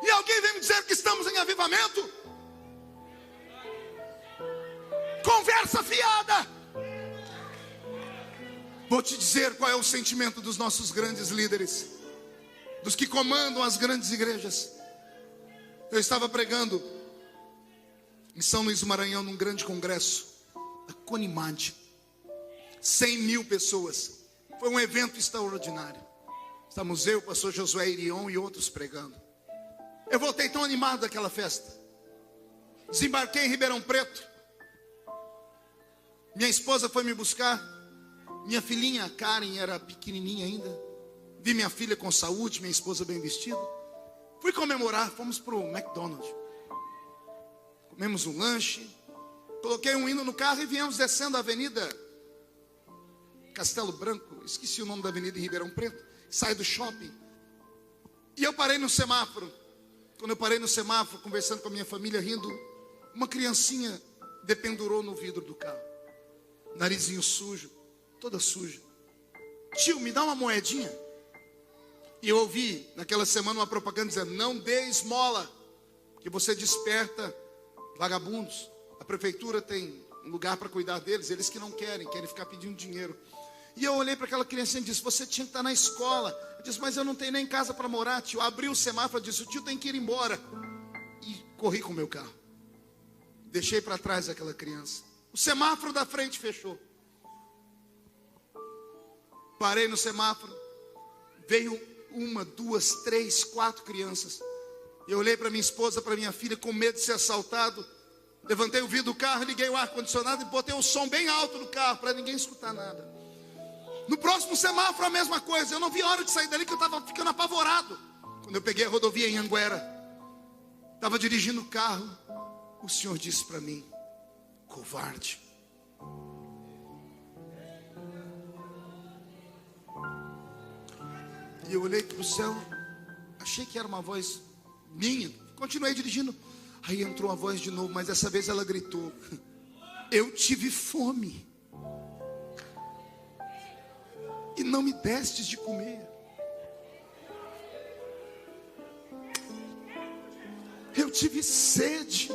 e alguém vem me dizer que estamos em avivamento? Conversa fiada. Vou te dizer qual é o sentimento dos nossos grandes líderes, dos que comandam as grandes igrejas. Eu estava pregando em São Luís do Maranhão, num grande congresso, a Conimad, 100 mil pessoas. Foi um evento extraordinário. Estamos eu, o pastor Josué Irion e outros pregando. Eu voltei tão animado daquela festa. Desembarquei em Ribeirão Preto. Minha esposa foi me buscar. Minha filhinha, a Karen, era pequenininha ainda. Vi minha filha com saúde, minha esposa bem vestida. Fui comemorar, fomos para o McDonald's. Comemos um lanche. Coloquei um hino no carro e viemos descendo a avenida Castelo Branco. Esqueci o nome da avenida em Ribeirão Preto. Saí do shopping. E eu parei no semáforo. Quando eu parei no semáforo, conversando com a minha família, rindo, uma criancinha dependurou no vidro do carro. Narizinho sujo, toda suja. Tio, me dá uma moedinha. E eu ouvi naquela semana uma propaganda dizendo: não dê esmola, que você desperta vagabundos. A prefeitura tem um lugar para cuidar deles, eles que não querem ficar pedindo dinheiro. E eu olhei para aquela criança e disse: você tinha que estar na escola. Eu disse: mas eu não tenho nem casa para morar, tio. Abri o semáforo e disse: o tio tem que ir embora. E corri com o meu carro. Deixei para trás aquela criança. O semáforo da frente fechou. Parei no semáforo. Veio 1, 2, 3, 4 crianças. Eu olhei para minha esposa, para minha filha, com medo de ser assaltado. Levantei o vidro do carro, liguei o ar-condicionado e botei o som bem alto no carro, para ninguém escutar nada. No próximo semáforo a mesma coisa. Eu não vi a hora de sair dali, que eu estava ficando apavorado. Quando eu peguei a rodovia em Anguera, estava dirigindo o carro, o Senhor disse para mim: covarde. E eu olhei para o céu, achei que era uma voz minha, continuei dirigindo. Aí entrou a voz de novo, mas dessa vez ela gritou: eu tive fome e não me destes de comer. Eu tive sede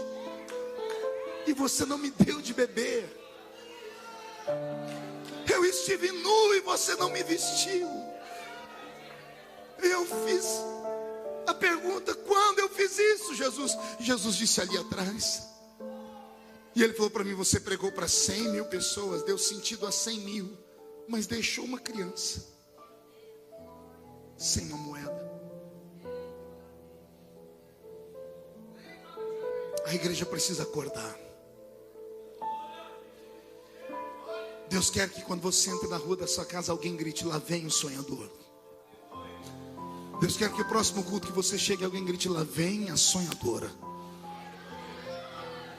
e você não me deu de beber. Eu estive nu e você não me vestiu. Eu fiz a A pergunta: quando eu fiz isso, Jesus? Jesus disse: ali atrás. E ele falou para mim: você pregou para 100 mil pessoas, deu sentido a 100 mil, mas deixou uma criança sem uma moeda. A igreja precisa acordar. Deus quer que quando você entra na rua da sua casa, alguém grite: lá vem o sonhador. Deus quer que o próximo culto que você chegue, alguém grite: lá vem a sonhadora.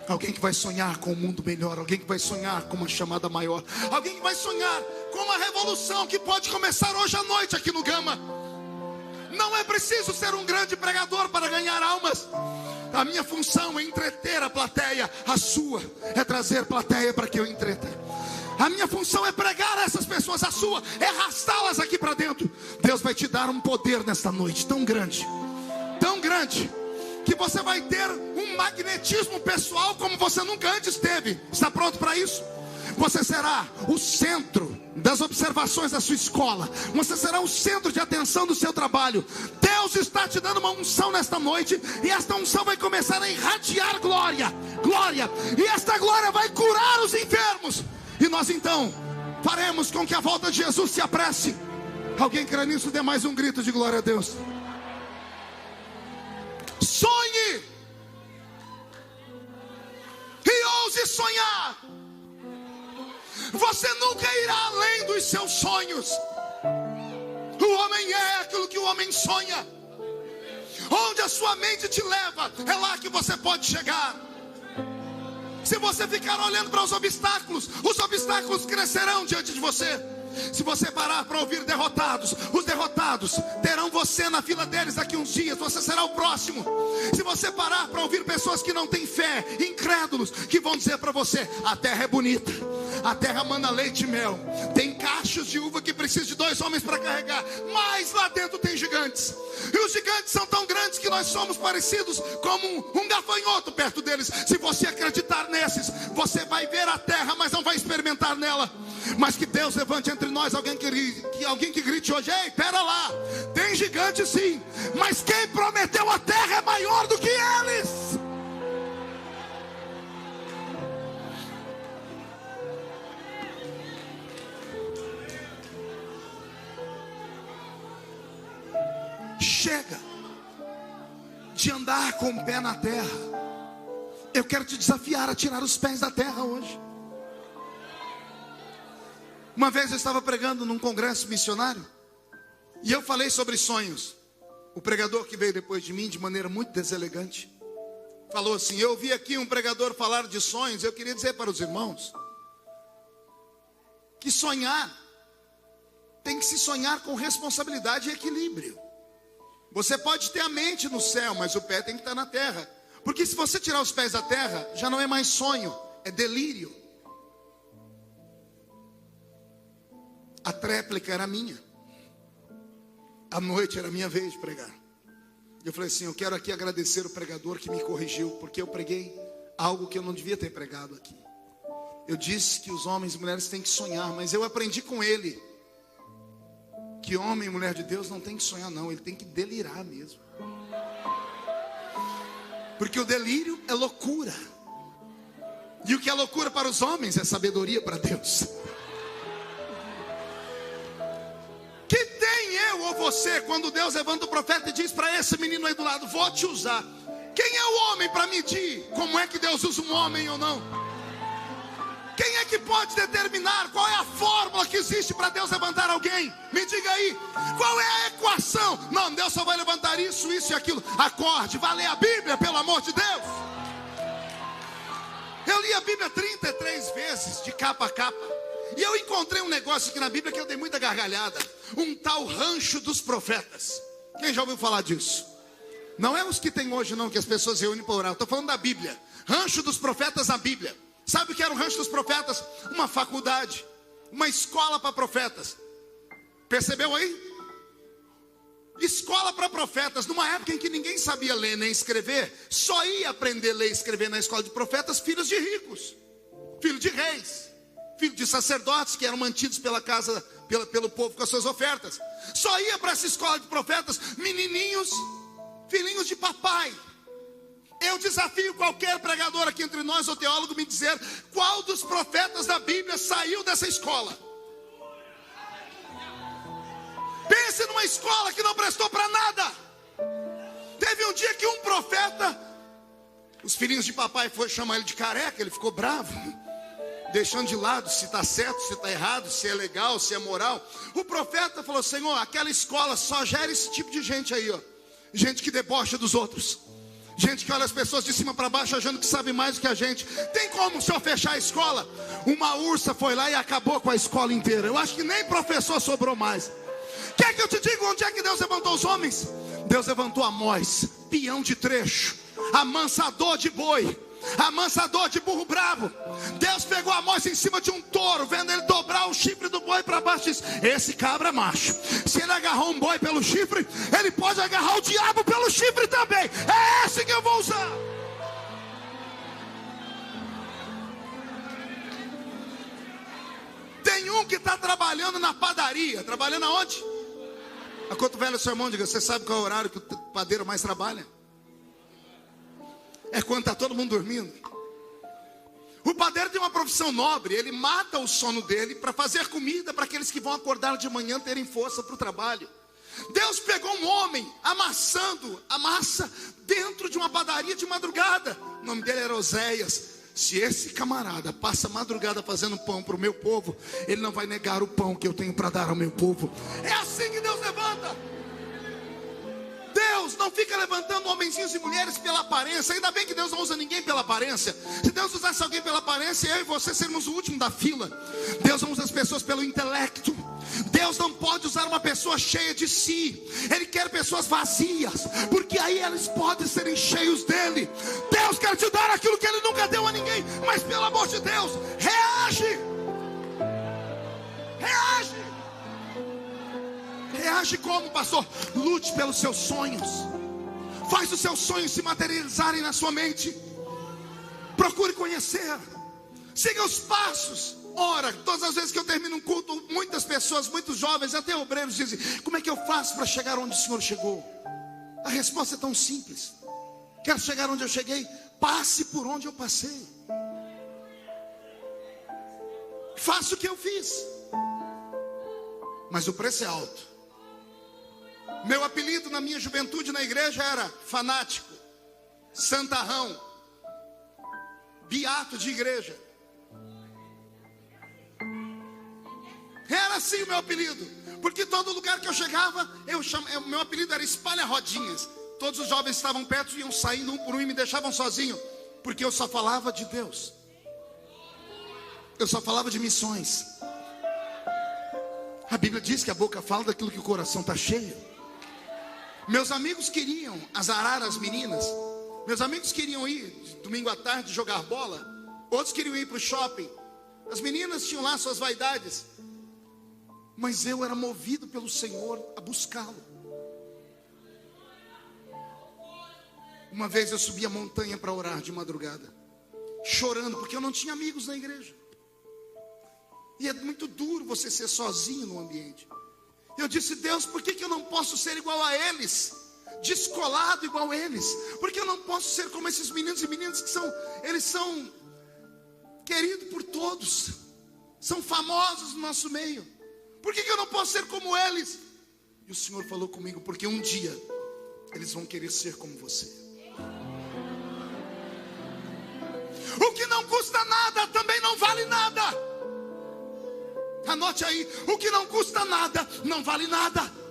Alguém que vai sonhar com um mundo melhor, alguém que vai sonhar com uma chamada maior, alguém que vai sonhar com uma revolução que pode começar hoje à noite aqui no Gama. Não é preciso ser um grande pregador para ganhar almas. A minha função é entreter a plateia, a sua é trazer plateia para que eu entreta. A minha função é pregar a essas pessoas, a sua é arrastá-las aqui para dentro. Deus vai te dar um poder nesta noite tão grande, que você vai ter um magnetismo pessoal como você nunca antes teve. Está pronto para isso? Você será o centro das observações da sua escola. Você será o centro de atenção do seu trabalho. Deus está te dando uma unção nesta noite, e esta unção vai começar a irradiar glória. E esta glória vai curar os enfermos. E nós então faremos com que a volta de Jesus se apresse. Alguém crê nisso? Dê mais um grito de glória a Deus. Sonhe e ouse sonhar. Você nunca irá além dos seus sonhos. O homem é aquilo que o homem sonha. Onde a sua mente te leva, é lá que você pode chegar. Se você ficar olhando para os obstáculos crescerão diante de você. Se você parar para ouvir derrotados, os derrotados terão você na fila deles daqui uns dias. Você será o próximo. Se você parar para ouvir pessoas que não têm fé, incrédulos, que vão dizer para você: a terra é bonita, a terra manda leite e mel, tem cachos de uva que precisa de 2 homens para carregar, mas lá dentro tem gigantes. E os gigantes são tão grandes que nós somos parecidos como um gafanhoto perto deles. Se você acreditar nesses, você vai ver a terra, mas não vai experimentar nela. Mas que Deus levante entre nós alguém que grite hoje: ei, pera lá, tem gigante sim, mas quem prometeu a terra é maior do que eles. Chega de andar com o pé na terra. Eu quero te desafiar a tirar os pés da terra hoje. Uma vez eu estava pregando num congresso missionário, e eu falei sobre sonhos. O pregador que veio depois de mim, de maneira muito deselegante, falou assim: eu ouvi aqui um pregador falar de sonhos. Eu queria dizer para os irmãos que sonhar tem que se sonhar com responsabilidade e equilíbrio. Você pode ter a mente no céu, mas o pé tem que estar na terra. Porque se você tirar os pés da terra, já não é mais sonho, é delírio. A tréplica era minha. À noite era minha vez de pregar. Eu falei assim: eu quero aqui agradecer o pregador que me corrigiu, porque eu preguei algo que eu não devia ter pregado aqui. Eu disse que os homens e mulheres têm que sonhar, mas eu aprendi com ele que homem e mulher de Deus não tem que sonhar não, ele tem que delirar mesmo. Porque o delírio é loucura. E o que é loucura para os homens é sabedoria para Deus. Que tem eu ou você quando Deus levanta o profeta e diz para esse menino aí do lado: vou te usar. Quem é o homem para medir como é que Deus usa um homem ou não? Quem é que pode determinar qual é a fórmula que existe para Deus levantar alguém? Me diga aí, qual é a equação? Não, Deus só vai levantar isso, isso e aquilo. Acorde, vai ler a Bíblia, pelo amor de Deus. Eu li a Bíblia 33 vezes, de capa a capa. E eu encontrei um negócio aqui na Bíblia que eu dei muita gargalhada. Um tal rancho dos profetas. Quem já ouviu falar disso? Não é os que tem hoje não, que as pessoas reúnem para orar. Estou falando da Bíblia. Rancho dos profetas na Bíblia. Sabe o que era o rancho dos profetas? Uma faculdade, uma escola para profetas. Percebeu aí? Escola para profetas. Numa época em que ninguém sabia ler nem escrever, só ia aprender a ler e escrever na escola de profetas filhos de ricos, filhos de reis, filhos de sacerdotes que eram mantidos pela casa, pelo povo com as suas ofertas. Só ia para essa escola de profetas menininhos Filhinhos de papai. Eu desafio qualquer pregador aqui entre nós ou teólogo me dizer qual dos profetas da Bíblia saiu dessa escola. Pense numa escola que não prestou para nada. Teve um dia que um profeta, os filhinhos de papai foram chamar ele de careca, ele ficou bravo, deixando de lado se está certo, se está errado, se é legal, se é moral. O profeta falou: Senhor, aquela escola só gera esse tipo de gente aí, ó. Gente que debocha dos outros, gente que olha as pessoas de cima para baixo achando que sabe mais do que a gente. Tem como o senhor fechar a escola? Uma ursa foi lá e acabou com a escola inteira. Eu acho que nem professor sobrou mais. Quer que eu te diga onde é que Deus levantou os homens? Deus levantou Amós, peão de trecho, amansador de boi, amansador de burro bravo. Deus pegou Amós em cima de um touro, vendo ele dobrar o chifre do boi para baixo, disse: esse cabra é macho. Se ele agarrou um boi pelo chifre, ele pode agarrar o diabo pelo chifre também. É esse que eu vou usar. Tem um que está trabalhando na padaria. Trabalhando aonde? A cotovela do seu irmão, diga: você sabe qual é o horário que o padeiro mais trabalha? É quando está todo mundo dormindo. O padeiro tem uma profissão nobre. Ele mata o sono dele para fazer comida para aqueles que vão acordar de manhã terem força para o trabalho. Deus pegou um homem amassando a massa dentro de uma padaria de madrugada. O nome dele era Oséias. Se esse camarada passa a madrugada fazendo pão para o meu povo, ele não vai negar o pão que eu tenho para dar ao meu povo. É assim que Deus levanta. Deus não fica levantando homenzinhos e mulheres pela aparência. Ainda bem que Deus não usa ninguém pela aparência. Se Deus usasse alguém pela aparência, eu e você seríamos o último da fila. Deus não usa as pessoas pelo intelecto. Deus não pode usar uma pessoa cheia de si. Ele quer pessoas vazias, porque aí eles podem serem cheios dele. Deus quer te dar aquilo que ele nunca deu a ninguém. Mas pelo amor de Deus, reage. Reage. Reage como, pastor? Lute pelos seus sonhos. Faz os seus sonhos se materializarem na sua mente. Procure conhecer. Siga os passos. Ora, todas as vezes que eu termino um culto, muitas pessoas, muitos jovens, até obreiros dizem: como é que eu faço para chegar onde o Senhor chegou? A resposta é tão simples. Quero chegar onde eu cheguei? Passe por onde eu passei. Faça o que eu fiz. Mas o preço é alto. Meu apelido na minha juventude na igreja era fanático, santarrão, beato de igreja. Era assim o meu apelido, porque todo lugar que eu chegava, meu apelido era espalha-rodinhas. Todos os jovens estavam perto, iam saindo um por um e me deixavam sozinho, porque eu só falava de Deus. Eu só falava de missões. A Bíblia diz que a boca fala daquilo que o coração está cheio. Meus amigos queriam azarar as meninas. Meus amigos queriam ir domingo à tarde jogar bola. Outros queriam ir para o shopping. As meninas tinham lá suas vaidades. Mas eu era movido pelo Senhor a buscá-lo. Uma vez eu subi a montanha para orar de madrugada, chorando porque eu não tinha amigos na igreja. E é muito duro você ser sozinho no ambiente. Eu disse: Deus, por que eu não posso ser igual a eles? Descolado igual a eles? Porque eu não posso ser como esses meninos e meninas que eles são queridos por todos, são famosos no nosso meio. Por que eu não posso ser como eles? E o Senhor falou comigo: porque um dia eles vão querer ser como você. O que não custa nada também não vale nada. Anote aí: o que não custa nada não vale nada.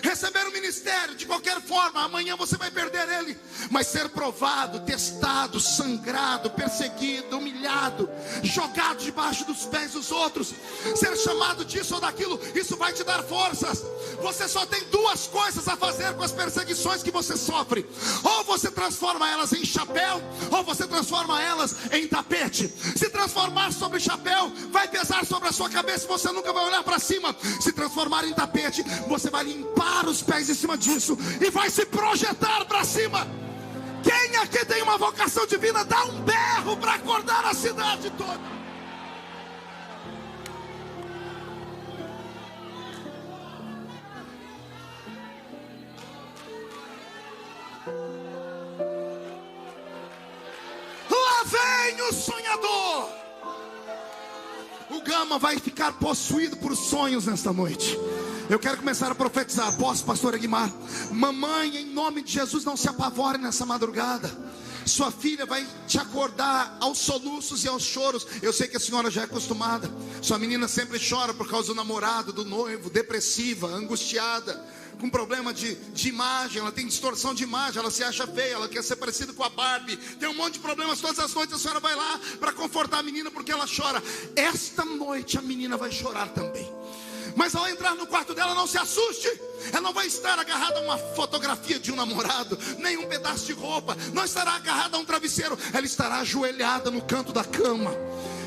Receber o ministério de qualquer forma, amanhã você vai perder ele. Mas ser provado, testado, sangrado, perseguido, humilhado, jogado debaixo dos pés dos outros, ser chamado disso ou daquilo, isso vai te dar forças. Você só tem duas coisas a fazer com as perseguições que você sofre: ou você transforma elas em chapéu, ou você transforma elas em tapete. Se transformar sobre chapéu, vai pesar sobre a sua cabeça e você nunca vai olhar para cima. Se transformar em tapete, você vai limpar os pés em cima disso e vai se projetar para cima. Quem aqui tem uma vocação divina, dá um berro para acordar a cidade toda. Lá vem o sonhador. O Gama vai ficar possuído por sonhos nesta noite. Eu quero começar a profetizar. Posso, pastor Aguimar? Mamãe, em nome de Jesus, não se apavore nessa madrugada. Sua filha vai te acordar aos soluços e aos choros. Eu sei que a senhora já é acostumada. Sua menina sempre chora por causa do namorado, do noivo, depressiva, angustiada, com problema de imagem. Ela tem distorção de imagem, ela se acha feia, ela quer ser parecida com a Barbie. Tem um monte de problemas. Todas as noites a senhora vai lá para confortar a menina porque ela chora. Esta noite a menina vai chorar também. Mas ao entrar no quarto dela, não se assuste. Ela não vai estar agarrada a uma fotografia de um namorado, nem um pedaço de roupa. Não estará agarrada a um travesseiro. Ela estará ajoelhada no canto da cama.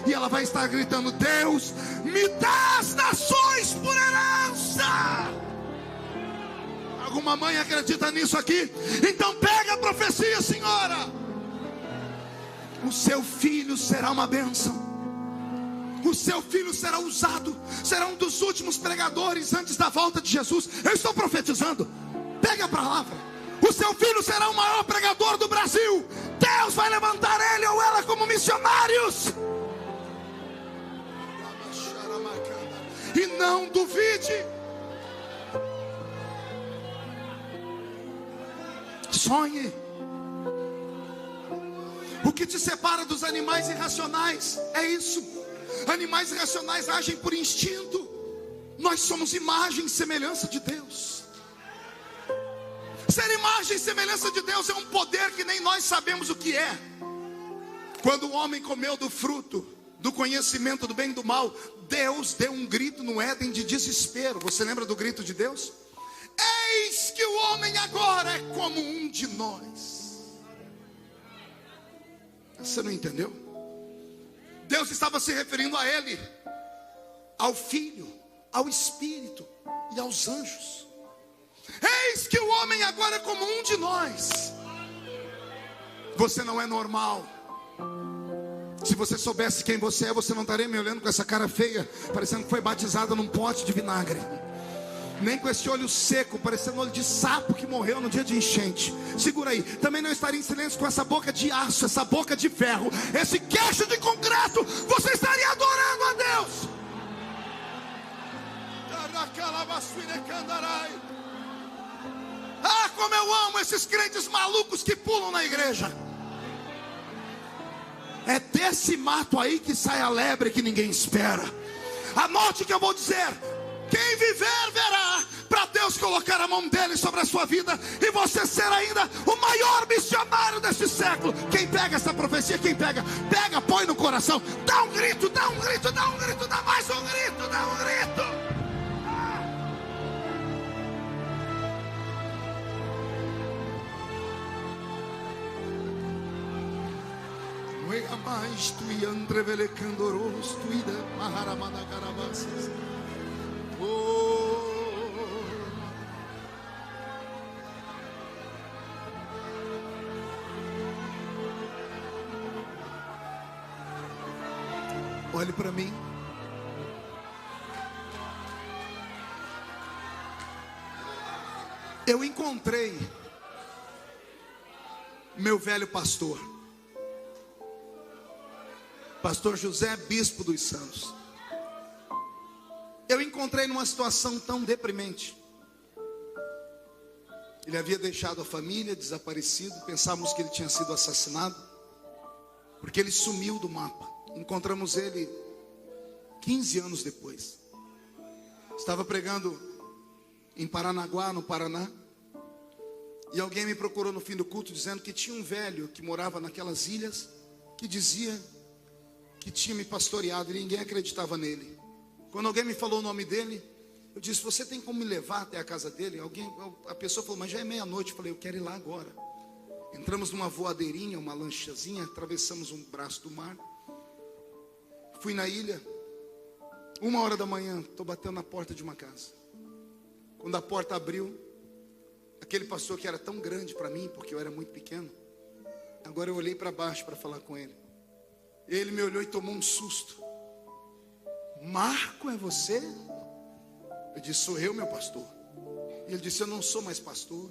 E ela vai estar gritando: Deus, me dá as nações por herança. Alguma mãe acredita nisso aqui? Então pega a profecia, senhora. O seu filho será uma bênção. O seu filho será usado, será um dos últimos pregadores antes da volta de Jesus. Eu estou profetizando. Pega a palavra. O seu filho será o maior pregador do Brasil. Deus vai levantar ele ou ela como missionários. E não duvide. Sonhe. O que te separa dos animais irracionais é isso. Animais irracionais agem por instinto. Nós somos imagem e semelhança de Deus. Ser imagem e semelhança de Deus é um poder que nem nós sabemos o que é. Quando o homem comeu do fruto do conhecimento do bem e do mal, Deus deu um grito no Éden de desespero. Você lembra do grito de Deus? Eis que o homem agora é como um de nós. Você não entendeu? Deus estava se referindo a ele, ao Filho, ao Espírito e aos anjos. Eis que o homem agora é como um de nós. Você não é normal. Se você soubesse quem você é, você não estaria me olhando com essa cara feia, parecendo que foi batizada num pote de vinagre. Nem com esse olho seco, parecendo olho de sapo que morreu no dia de enchente. Segura aí. Também não estaria em silêncio com essa boca de aço, essa boca de ferro, esse queixo de concreto. Você estaria adorando a Deus. Ah, como eu amo esses crentes malucos que pulam na igreja. É desse mato aí que sai a lebre que ninguém espera. Anote o que eu vou dizer. Quem viver verá, para Deus colocar a mão dele sobre a sua vida e você ser ainda o maior missionário deste século. Quem pega essa profecia? Quem pega? Pega, põe no coração. Dá um grito, dá um grito, dá um grito, dá mais um grito, dá um grito. Nuega mais tu e andrevele candoros tu ida maharamana caravaças. Olhe para mim. Eu encontrei meu velho pastor, pastor José Bispo dos Santos. Eu encontrei numa situação tão deprimente. Ele havia deixado a família, desaparecido. Pensávamos que ele tinha sido assassinado, porque ele sumiu do mapa. Encontramos ele 15 anos depois. Estava pregando em Paranaguá, no Paraná, e alguém me procurou no fim do culto dizendo que tinha um velho que morava naquelas ilhas, que dizia que tinha me pastoreado, e ninguém acreditava nele. Quando alguém me falou o nome dele, eu disse: você tem como me levar até a casa dele? A pessoa falou: mas já é meia-noite. Eu falei: eu quero ir lá agora. Entramos numa voadeirinha, uma lanchazinha, atravessamos um braço do mar. Fui na ilha, 1h da manhã, estou batendo na porta de uma casa. Quando a porta abriu, aquele pastor que era tão grande para mim, porque eu era muito pequeno, agora eu olhei para baixo para falar com ele. Ele me olhou e tomou um susto. Marco, é você? Eu disse: sou eu, meu pastor. E ele disse: eu não sou mais pastor.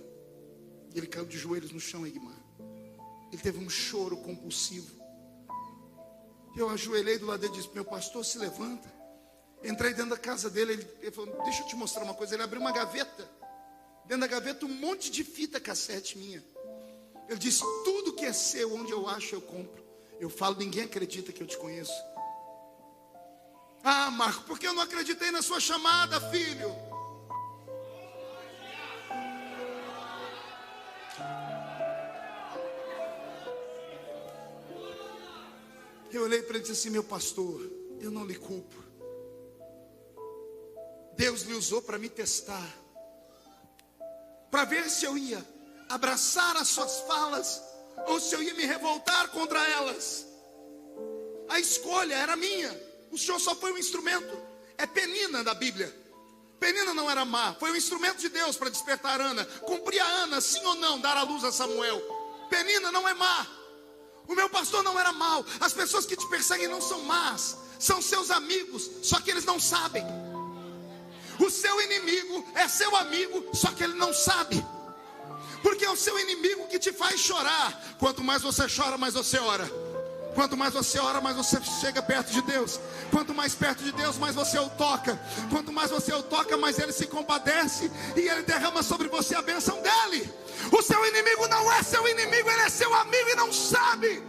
Ele caiu de joelhos no chão, Igmar. Ele teve um choro compulsivo. Eu ajoelhei do lado dele e disse: meu pastor, se levanta. Entrei dentro da casa dele. Ele falou: deixa eu te mostrar uma coisa. Ele abriu uma gaveta. Dentro da gaveta, um monte de fita cassete minha. Ele disse: tudo que é seu, onde eu acho, eu compro. Eu falo: ninguém acredita que eu te conheço. Ah, Marco, porque eu não acreditei na sua chamada, filho? Eu olhei para ele e disse assim: meu pastor, eu não lhe culpo. Deus lhe usou para me testar, para ver se eu ia abraçar as suas falas ou se eu ia me revoltar contra elas. A escolha era minha. O Senhor só foi um instrumento. É Penina da Bíblia. Penina não era má, foi um instrumento de Deus para despertar Ana. Cumpria Ana, sim ou não, dar a luz a Samuel. Penina não é má. O meu pastor não era mau. As pessoas que te perseguem não são más, são seus amigos, só que eles não sabem. O seu inimigo é seu amigo, só que ele não sabe. Porque é o seu inimigo que te faz chorar. Quanto mais você chora, mais você ora. Quanto mais você ora, mais você chega perto de Deus. Quanto mais perto de Deus, mais você o toca. Quanto mais você o toca, mais ele se compadece e ele derrama sobre você a bênção dele. O seu inimigo não é seu inimigo, ele é seu amigo e não sabe.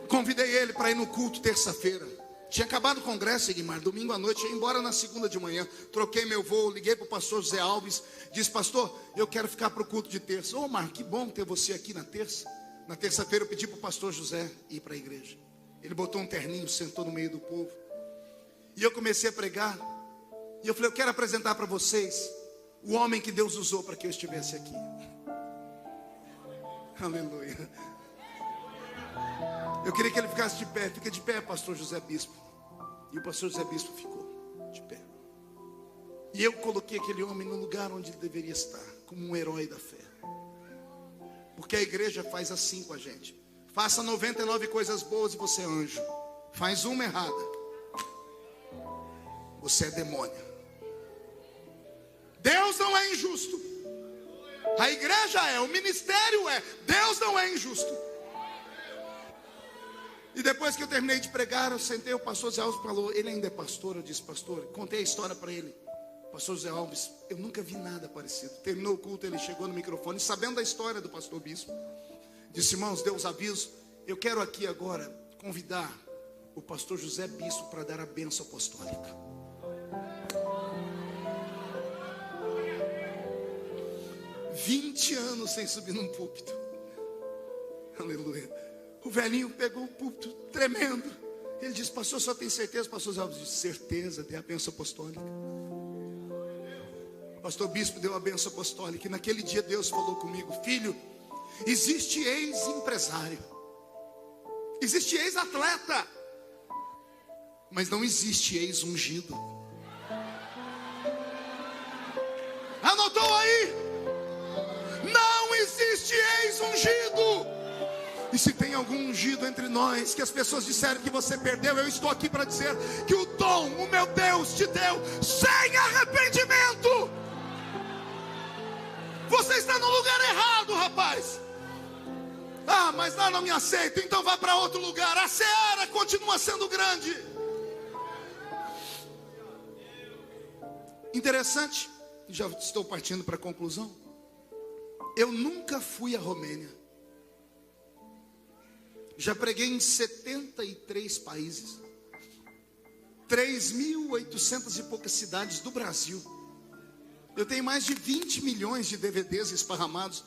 Convidei ele para ir no culto terça-feira. Tinha acabado o congresso, Igmar, domingo à noite, ia embora na segunda de manhã. Troquei meu voo, liguei para o pastor José Alves. Disse: pastor, eu quero ficar para o culto de terça. Ô, Marco, que bom ter você aqui na terça. Na terça-feira eu pedi para o pastor José ir para a igreja. Ele botou um terninho, sentou no meio do povo. E eu comecei a pregar. E eu falei: eu quero apresentar para vocês o homem que Deus usou para que eu estivesse aqui. Aleluia. Eu queria que ele ficasse de pé. Fica de pé, pastor José Bispo. E o pastor José Bispo ficou de pé. E eu coloquei aquele homem no lugar onde ele deveria estar, como um herói da fé. Porque a igreja faz assim com a gente. Faça 99 coisas boas e você é anjo. Faz uma errada, você é demônio. Deus não é injusto. A igreja é, o ministério é. Deus não é injusto. E depois que eu terminei de pregar, eu sentei, o pastor José Alves falou: ele ainda é pastor? Eu disse: pastor, contei a história para ele. Pastor José Alves, eu nunca vi nada parecido. Terminou o culto, ele chegou no microfone, sabendo da história do pastor Bispo. Disse: irmãos, Deus aviso, eu quero aqui agora convidar o pastor José Bispo para dar a bênção apostólica. "20 anos sem subir num púlpito." Aleluia. O velhinho pegou o púlpito tremendo. Ele disse: pastor, só tem certeza? Pastor José Alves disse: certeza, dê a bênção apostólica. Pastor Bispo deu a bênção apostólica. E naquele dia Deus falou comigo: filho, existe ex-empresário, existe ex-atleta, mas não existe ex-ungido. Anotou aí? Não existe ex-ungido. E se tem algum ungido entre nós, que as pessoas disseram que você perdeu, eu estou aqui para dizer que o dom, o meu Deus te deu sem arrependimento. Você está no lugar errado, rapaz. Ah, mas lá não me aceita, então vá para outro lugar. A seara continua sendo grande. Interessante, já estou partindo para a conclusão. Eu nunca fui à Romênia. Já preguei em 73 países, 3.800 e poucas cidades do Brasil. Eu tenho mais de 20 milhões de DVDs esparramados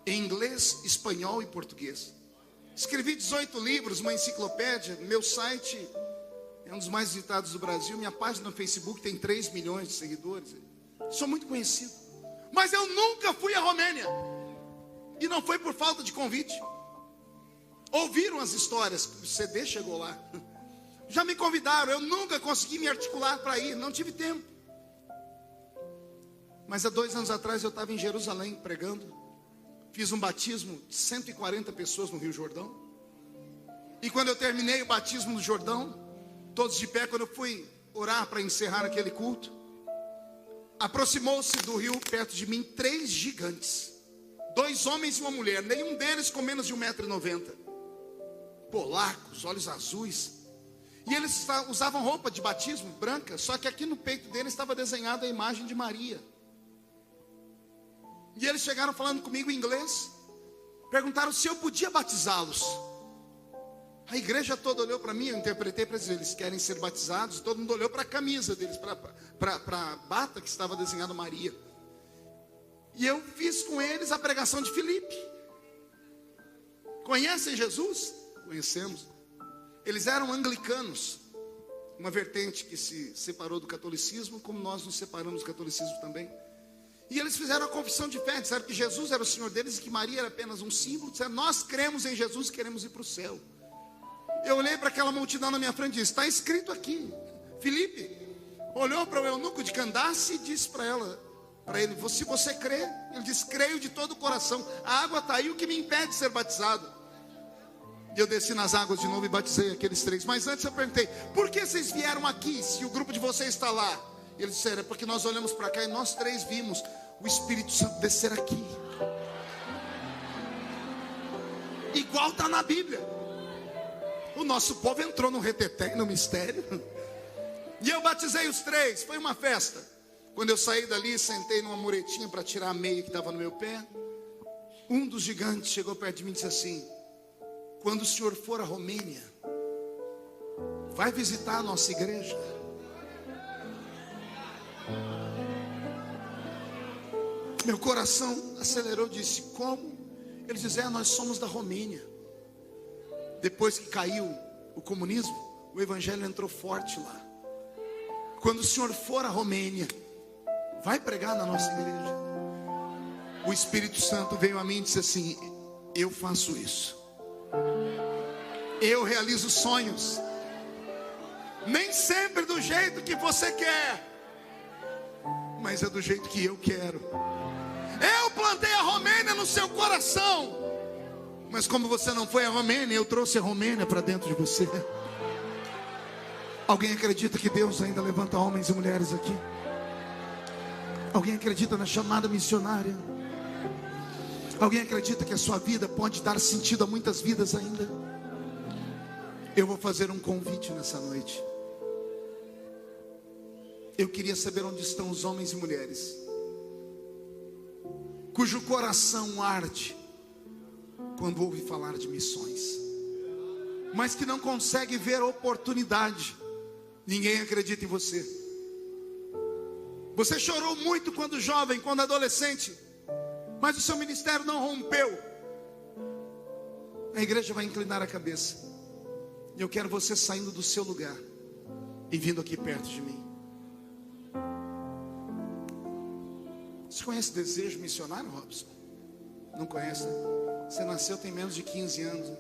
em inglês, espanhol e português. Escrevi 18 livros, uma enciclopédia. Meu site é um dos mais visitados do Brasil. Minha página no Facebook tem 3 milhões de seguidores. Sou muito conhecido. Mas eu nunca fui à Romênia. E não foi por falta de convite. Ouviram as histórias, o CD chegou lá. Já me convidaram, eu nunca consegui me articular para ir, não tive tempo. Mas há 2 anos atrás eu estava em Jerusalém pregando. Fiz um batismo de 140 pessoas no Rio Jordão. E quando eu terminei o batismo no Jordão, todos de pé, quando eu fui orar para encerrar aquele culto, Aproximou-se do rio perto de mim 3 gigantes, 2 homens e uma mulher, nenhum deles com menos de 1,90 m, polacos, olhos azuis, e eles usavam roupa de batismo branca, só que aqui no peito deles estava desenhada a imagem de Maria. E eles chegaram falando comigo em inglês, perguntaram se eu podia batizá-los. A igreja toda olhou para mim, eu interpretei para eles querem ser batizados. Todo mundo olhou para a camisa deles, para a bata que estava desenhada Maria. E eu fiz com eles a pregação de Filipe. Conhecem Jesus? Conhecemos. Eles eram anglicanos, uma vertente que se separou do catolicismo, como nós nos separamos do catolicismo também. E eles fizeram a confissão de fé, disseram que Jesus era o Senhor deles e que Maria era apenas um símbolo. Disseram, nós cremos em Jesus e queremos ir para o céu. Eu olhei para aquela multidão na minha frente e disse, está escrito aqui. Filipe olhou para o eunuco de Candace e disse para ele, se você crê, ele disse, creio de todo o coração, a água está aí, o que me impede de ser batizado? E eu desci nas águas de novo e batizei aqueles 3. Mas antes eu perguntei, por que vocês vieram aqui se o grupo de vocês está lá? E eles disseram, é porque nós olhamos para cá e nós 3 vimos o Espírito Santo descer aqui. Igual está na Bíblia. O nosso povo entrou no reteté, no mistério. E eu batizei os 3, foi uma festa. Quando eu saí dali, sentei numa muretinha para tirar a meia que estava no meu pé. Um dos gigantes chegou perto de mim e disse assim, quando o senhor for à Romênia, vai visitar a nossa igreja? Meu coração acelerou, disse, como? Ele disse, nós somos da Romênia. Depois que caiu o comunismo, o evangelho entrou forte lá. Quando o senhor for à Romênia, vai pregar na nossa igreja. O Espírito Santo veio a mim e disse assim, eu faço isso. Eu realizo sonhos, nem sempre do jeito que você quer, mas é do jeito que eu quero. Eu plantei a Romênia no seu coração, mas como você não foi à Romênia, eu trouxe a Romênia para dentro de você. Alguém acredita que Deus ainda levanta homens e mulheres aqui? Alguém acredita na chamada missionária? Alguém acredita que a sua vida pode dar sentido a muitas vidas ainda? Eu vou fazer um convite nessa noite. Eu queria saber onde estão os homens e mulheres cujo coração arde quando ouve falar de missões, mas que não consegue ver oportunidade. Ninguém acredita em você. Você chorou muito quando jovem, quando adolescente, mas o seu ministério não rompeu. A igreja vai inclinar a cabeça. Eu quero você saindo do seu lugar e vindo aqui perto de mim. Você conhece Desejo Missionário, Robson? Não conhece, né? Você nasceu tem menos de 15 anos, né?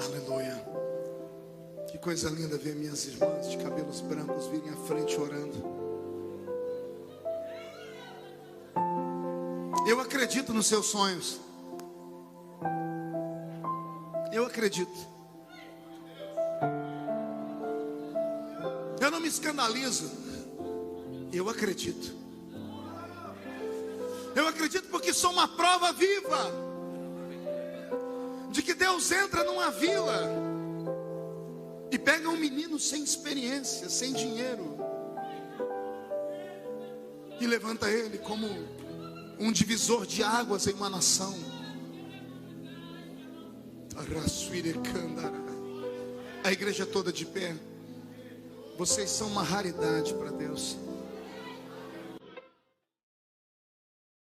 Aleluia. Que coisa linda ver minhas irmãs de cabelos brancos virem à frente orando. Eu acredito nos seus sonhos. Eu acredito. Eu não me escandalizo. Eu acredito. Eu acredito porque sou uma prova viva de que Deus entra numa vila e pega um menino sem experiência, sem dinheiro, e levanta ele como um divisor de águas em uma nação. A igreja toda de pé. Vocês são uma raridade para Deus.